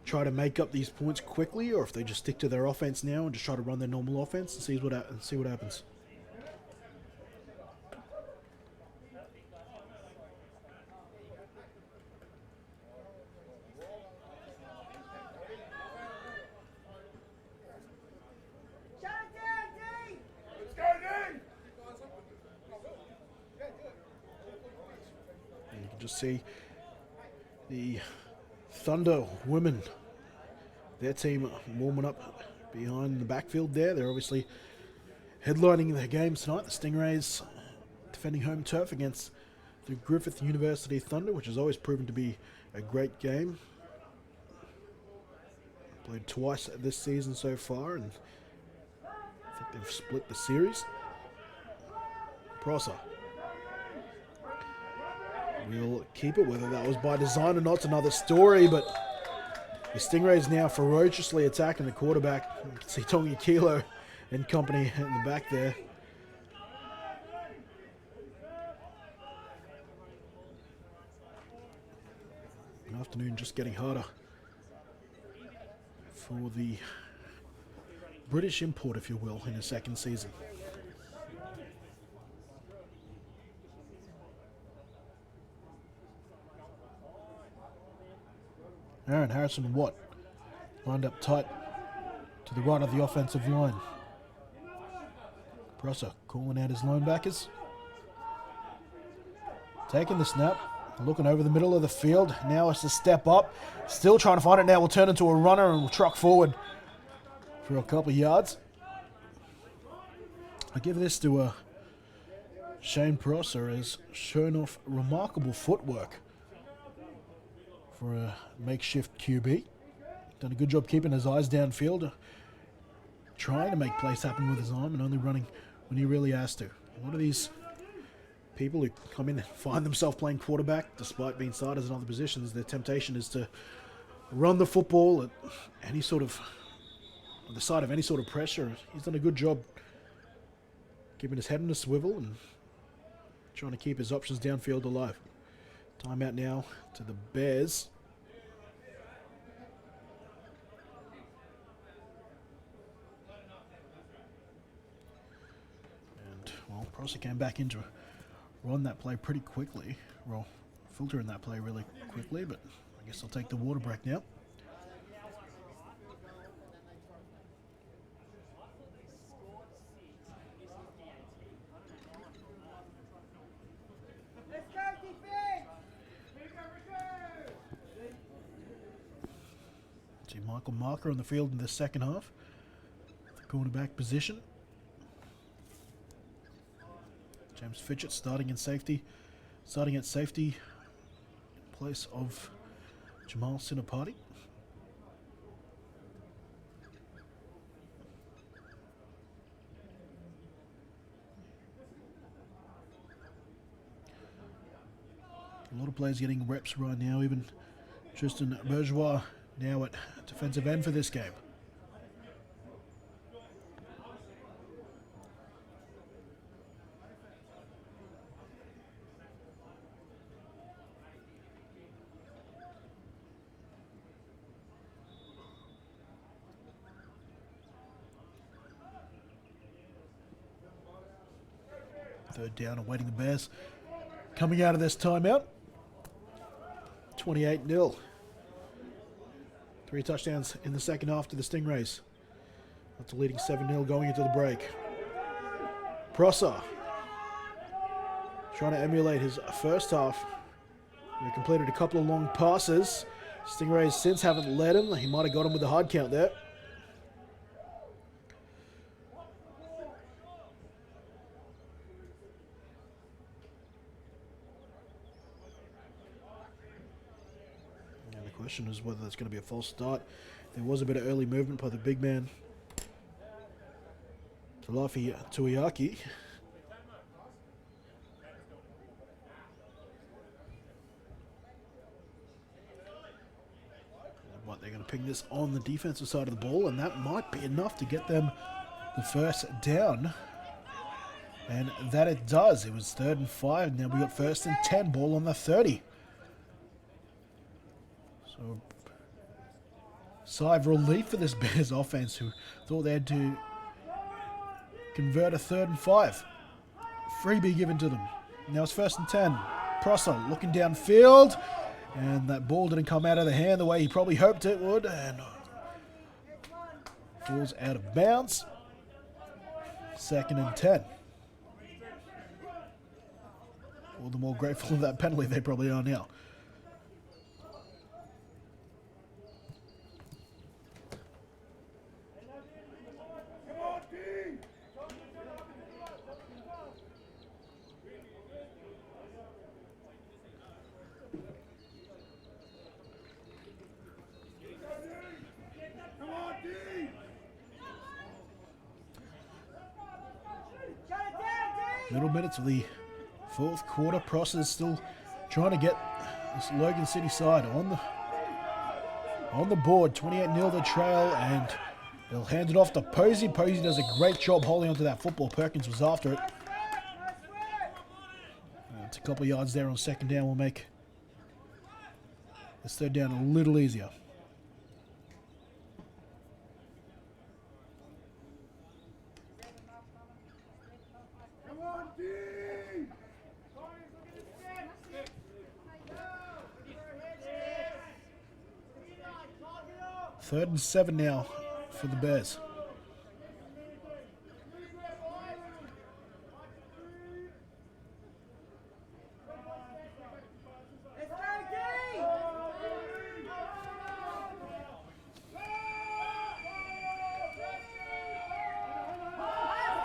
try to make up these points quickly or if they just stick to their offense now and just try to run their normal offense and see what happens. You can just see the Thunder women, their team warming up behind the backfield there. They're obviously headlining their games tonight. The Stingrays defending home turf against the Griffith University Thunder, which has always proven to be a great game. Played twice this season so far, and I think they've split the series. Prosser will keep it. Whether that was by design or not, it's another story, but the Stingrays now ferociously attacking the quarterback. You can see Tongi Kilo and company in the back there. The afternoon just getting harder for the British import, if you will, in his second season. Aaron Harrison Watt lined up tight to the right of the offensive line. Prosser calling out his linebackers. Taking the snap, looking over the middle of the field. Now it's to step up. Still trying to find it now. Will turn into a runner and will truck forward for a couple of yards. I give this to Shane Prosser, has shown off remarkable footwork for a makeshift QB. Done a good job keeping his eyes downfield, trying to make plays happen with his arm and only running when he really has to. A lot of these people who come in and find themselves playing quarterback despite being starters in other positions, their temptation is to run the football at any sort of, on the side of any sort of pressure. He's done a good job keeping his head in a swivel and trying to keep his options downfield alive. Timeout now to the Bears. And, well, Prosser came back in to run that play pretty quickly. Well, filtering that play really quickly, but I guess I'll take the water break now. See Michael Marker on the field in the second half. The cornerback position. James Fitchett starting at safety in place of Jamal Sinapati. A lot of players getting reps right now, even Tristan Bourgeois now at defensive end for this game. Third down awaiting the Bears. coming out of this timeout. 28-0. 3 touchdowns in the second half to the Stingrays. After leading 7-0 going into the break. Prosser trying to emulate his first half. He completed a couple of long passes. Stingrays since haven't led him. He might have got him with the hard count there. And the question is whether that's going to be a false start. There was a bit of early movement by the big man, Talafi Tuiaki. But they're going to ping this on the defensive side of the ball, and that might be enough to get them the first down. And that it does. It was 3rd and 5. Now we got 1st and 10. Ball on the 30. So, sigh of relief for this Bears offense, who thought they had to convert a 3rd and 5. Freebie given to them. Now it's 1st and 10. Prosser looking downfield. And that ball didn't come out of the hand the way he probably hoped it would. And falls out of bounds. 2nd and 10. All the more grateful for that penalty they probably are now. Middle minutes of the 4th quarter. Prosser is still trying to get this Logan City side on the board. 28-0 the trail, and they'll hand it off to Posey. Posey does a great job holding onto that football. Perkins was after it. It's a couple of yards there on 2nd down. Will make this 3rd down a little easier. Third and 7 now for the Bears.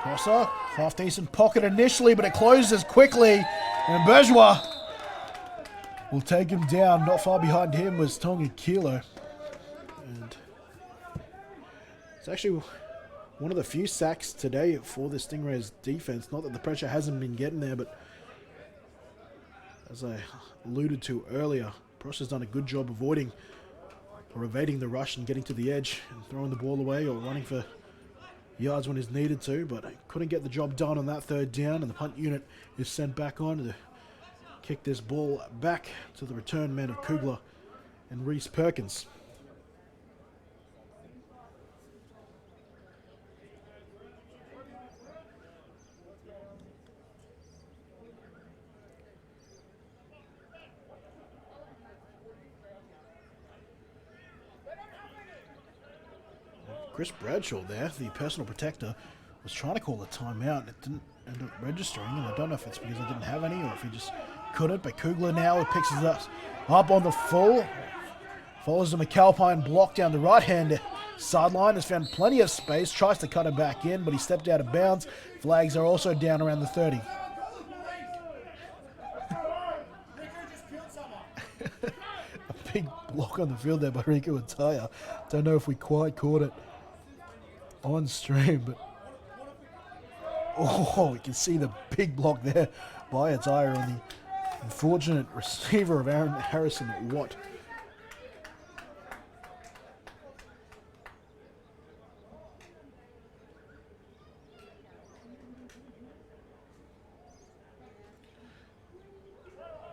Prosser, half decent pocket initially, but it closes quickly, and Bourgeois will take him down. Not far behind him was Tonga Kilo. And it's actually one of the few sacks today for the Stingrays defense. Not that the pressure hasn't been getting there, but as I alluded to earlier, Prosser's done a good job avoiding or evading the rush and getting to the edge and throwing the ball away or running for yards when he's needed to, but couldn't get the job done on that 3rd down, and the punt unit is sent back on to kick this ball back to the return men of Kugler and Reese Perkins. Chris Bradshaw there, the personal protector, was trying to call a timeout. It didn't end up registering, and I don't know if it's because I didn't have any or if he just couldn't, but Kugler now picks us up on the full. Follows the McAlpine block down the right-hand sideline, has found plenty of space, tries to cut it back in, but he stepped out of bounds. Flags are also down around the 30. A big block on the field there by Rico Ataya. Don't know if we quite caught it on stream, but oh, you can see the big block there by Ataya on the unfortunate receiver of Aaron Harrison Watt.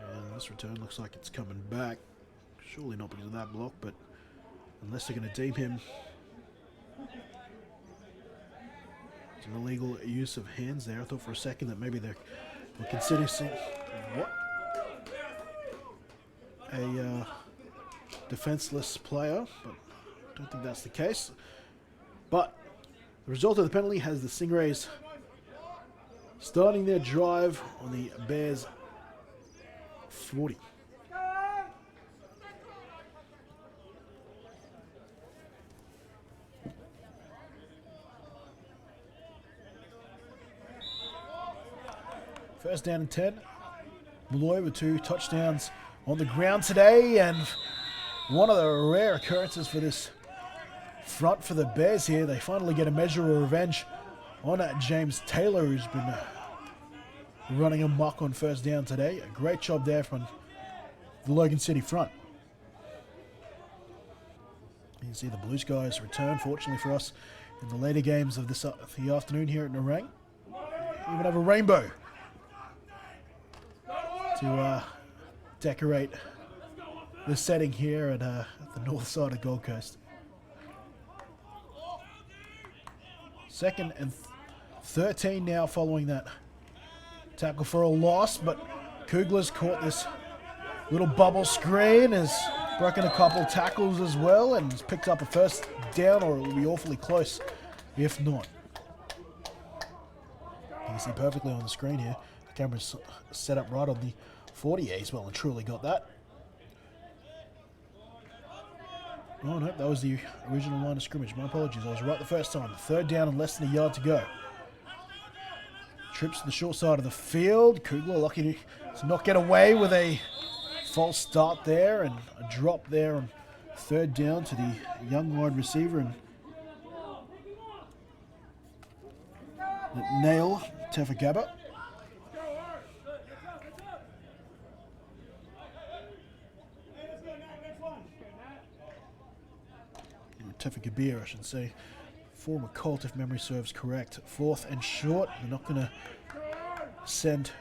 And this return looks like it's coming back. Surely not because of that block, but unless they're going to deem him it's an illegal use of hands there. I thought for a second that maybe they're considering some... What? a defenseless player, but I don't think that's the case. But the result of the penalty has the Stingrays starting their drive on the Bears 40. First down and 10. Malloy with 2 touchdowns on the ground today, and one of the rare occurrences for this front for the Bears here. They finally get a measure of revenge on James Taylor, who's been running amok on first down today. A great job there from the Logan City front. You can see the Blue Skies return, fortunately for us, in the later games of the afternoon here at Narang. Even have a rainbow to decorate the setting here at the north side of Gold Coast. Second and 13 now following that tackle for a loss, but Kugler's caught this little bubble screen, has broken a couple tackles as well, and has picked up a first down, or it will be awfully close if not. You can see perfectly on the screen here. The camera's set up right on the 40. Yeah, he's well and truly got that. Oh no, that was the original line of scrimmage. My apologies, I was right the first time. Third down and less than a yard to go. Trips to the short side of the field. Kugler lucky to not get away with a false start there, and a drop there on third down to the young wide receiver and nail Tefagaba. Tefagabir, I should say. Former Colt, if memory serves correct. Fourth and short. They're not going to send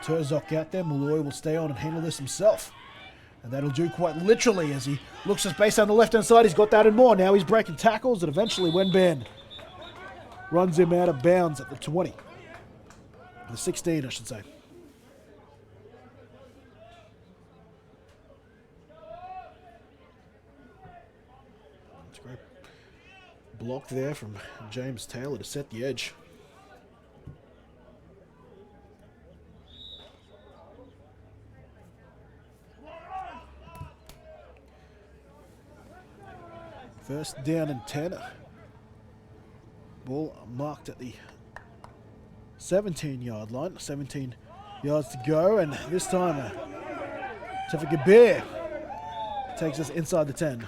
Terzok out there. Malloy will stay on and handle this himself. And that'll do quite literally as he looks at space on the left-hand side. He's got that and more. Now he's breaking tackles, and eventually Wenban runs him out of bounds at the 20. The 16, I should say. That's great. Block there from James Taylor to set the edge. First down and 10. Ball marked at the 17-yard line. 17 yards to go, and this time Tefagabir takes us inside the 10.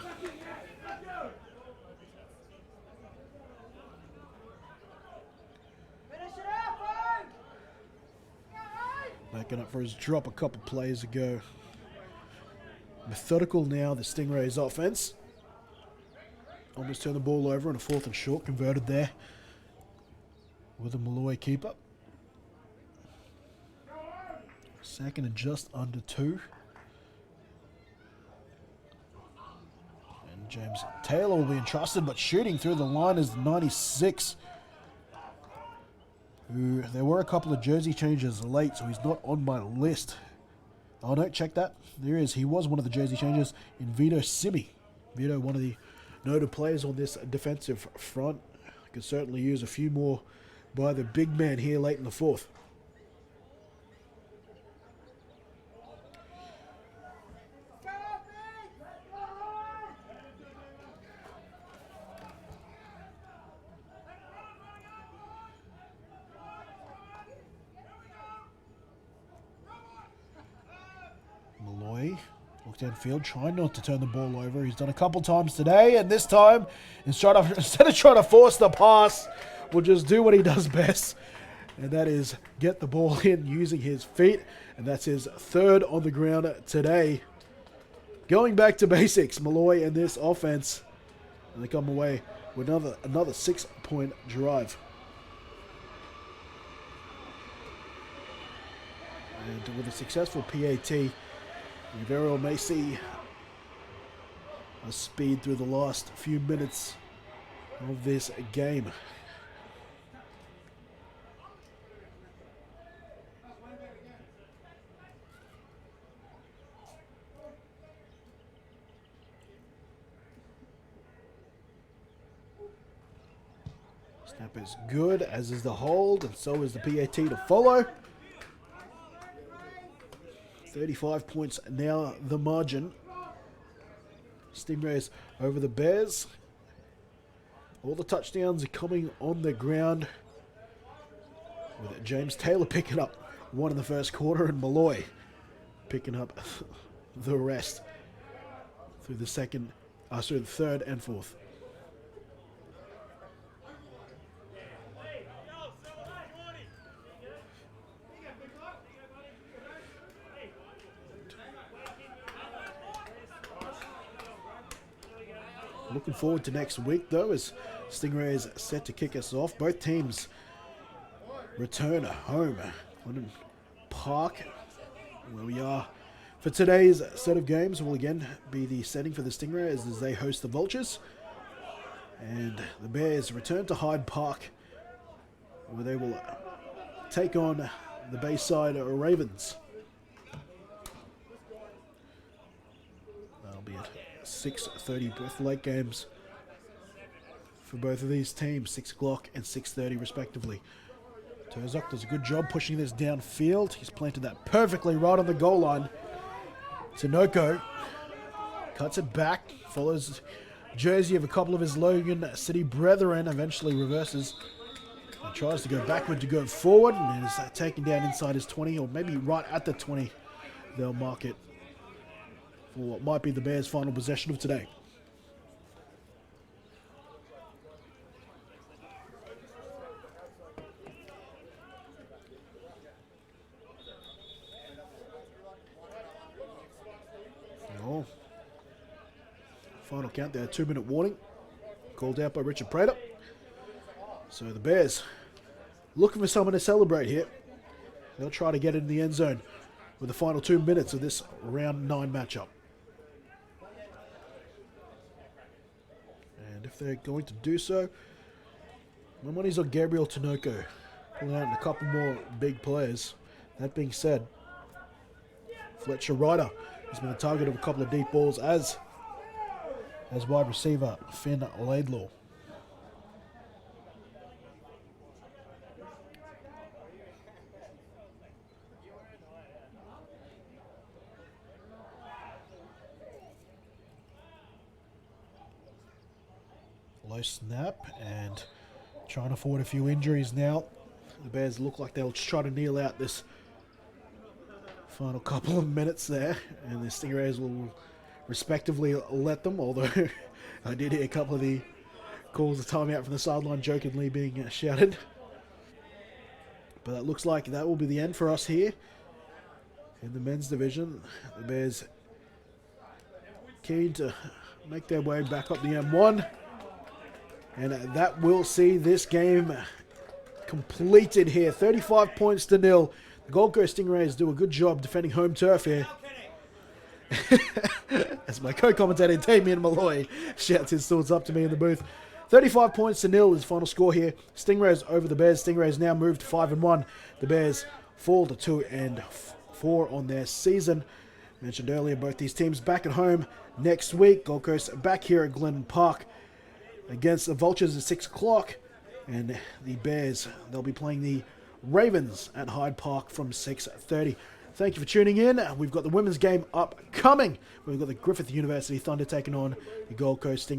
Backing up for his drop a couple plays ago. Methodical now, the Stingrays offense. Almost turned the ball over on a fourth and short, converted there with a Malloy keeper. Second and just under 2. And James Taylor will be entrusted, but shooting through the line is the 96. Who, there were a couple of jersey changes late, so he's not on my list. Oh no, check that. There he is. He was one of the jersey changes in Vito Simi. Vito, one of the noted players on this defensive front. Could certainly use a few more by the big man here late in the fourth. Malloy look downfield, trying not to turn the ball over. He's done a couple times today, and this time, instead of trying to force the pass, will just do what he does best, and that is get the ball in using his feet, and that's his third on the ground today. Going back to basics, Malloy and this offense, and they come away with another 6-point drive. And with a successful PAT, you very well may see a speed through the last few minutes of this game. Snap is good, as is the hold, and so is the PAT to follow. 35 points now the margin. Stingrays over the Bears. All the touchdowns are coming on the ground, with James Taylor picking up one in the first quarter and Malloy picking up the rest through the third and fourth. Looking forward to next week, though, as Stingrays set to kick us off. Both teams return home. London Park, where we are for today's set of games, will again be the setting for the Stingrays as they host the Vultures. And the Bears return to Hyde Park, where they will take on the Bayside Ravens. That'll be at 6:30, both late games for both of these teams, 6 o'clock and 6:30 respectively. Terzok does a good job pushing this downfield. He's planted that perfectly right on the goal line. Tinoco cuts it back, follows jersey of a couple of his Logan City brethren, eventually reverses and tries to go backward to go forward, and is taken down inside his 20, or maybe right at the 20. They'll mark it for what might be the Bears' final possession of today. Oh. Final count there, 2-minute warning. Called out by Richard Prater. So the Bears looking for someone to celebrate here. They'll try to get it in the end zone with the final 2 minutes of this round 9 matchup. And if they're going to do so, my money's on Gabriel Tinoco, pulling out a couple more big players. That being said, Fletcher Ryder has been the target of a couple of deep balls as wide receiver Finn Laidlaw. Low snap, and trying to afford a few injuries now. The Bears look like they'll try to kneel out this final couple of minutes there, and the Stingrays will respectively let them, although I did hear a couple of the calls of timeout from the sideline jokingly being shouted. But it looks like that will be the end for us here in the men's division. The Bears keen to make their way back up the M1, and that will see this game completed here. 35 points to nil. The Gold Coast Stingrays do a good job defending home turf here. As my co-commentator Damien Malloy shouts his thoughts up to me in the booth. 35 points to nil is final score here. Stingrays over the Bears. Stingrays now moved to 5-1. The Bears fall to 2-4 on their season. Mentioned earlier, both these teams back at home next week. Gold Coast back here at Glennon Park against the Vultures at 6 o'clock. And the Bears, they'll be playing the Ravens at Hyde Park from 6:30. Thank you for tuning in. We've got the women's game upcoming. We've got the Griffith University Thunder taking on the Gold Coast Stingrays.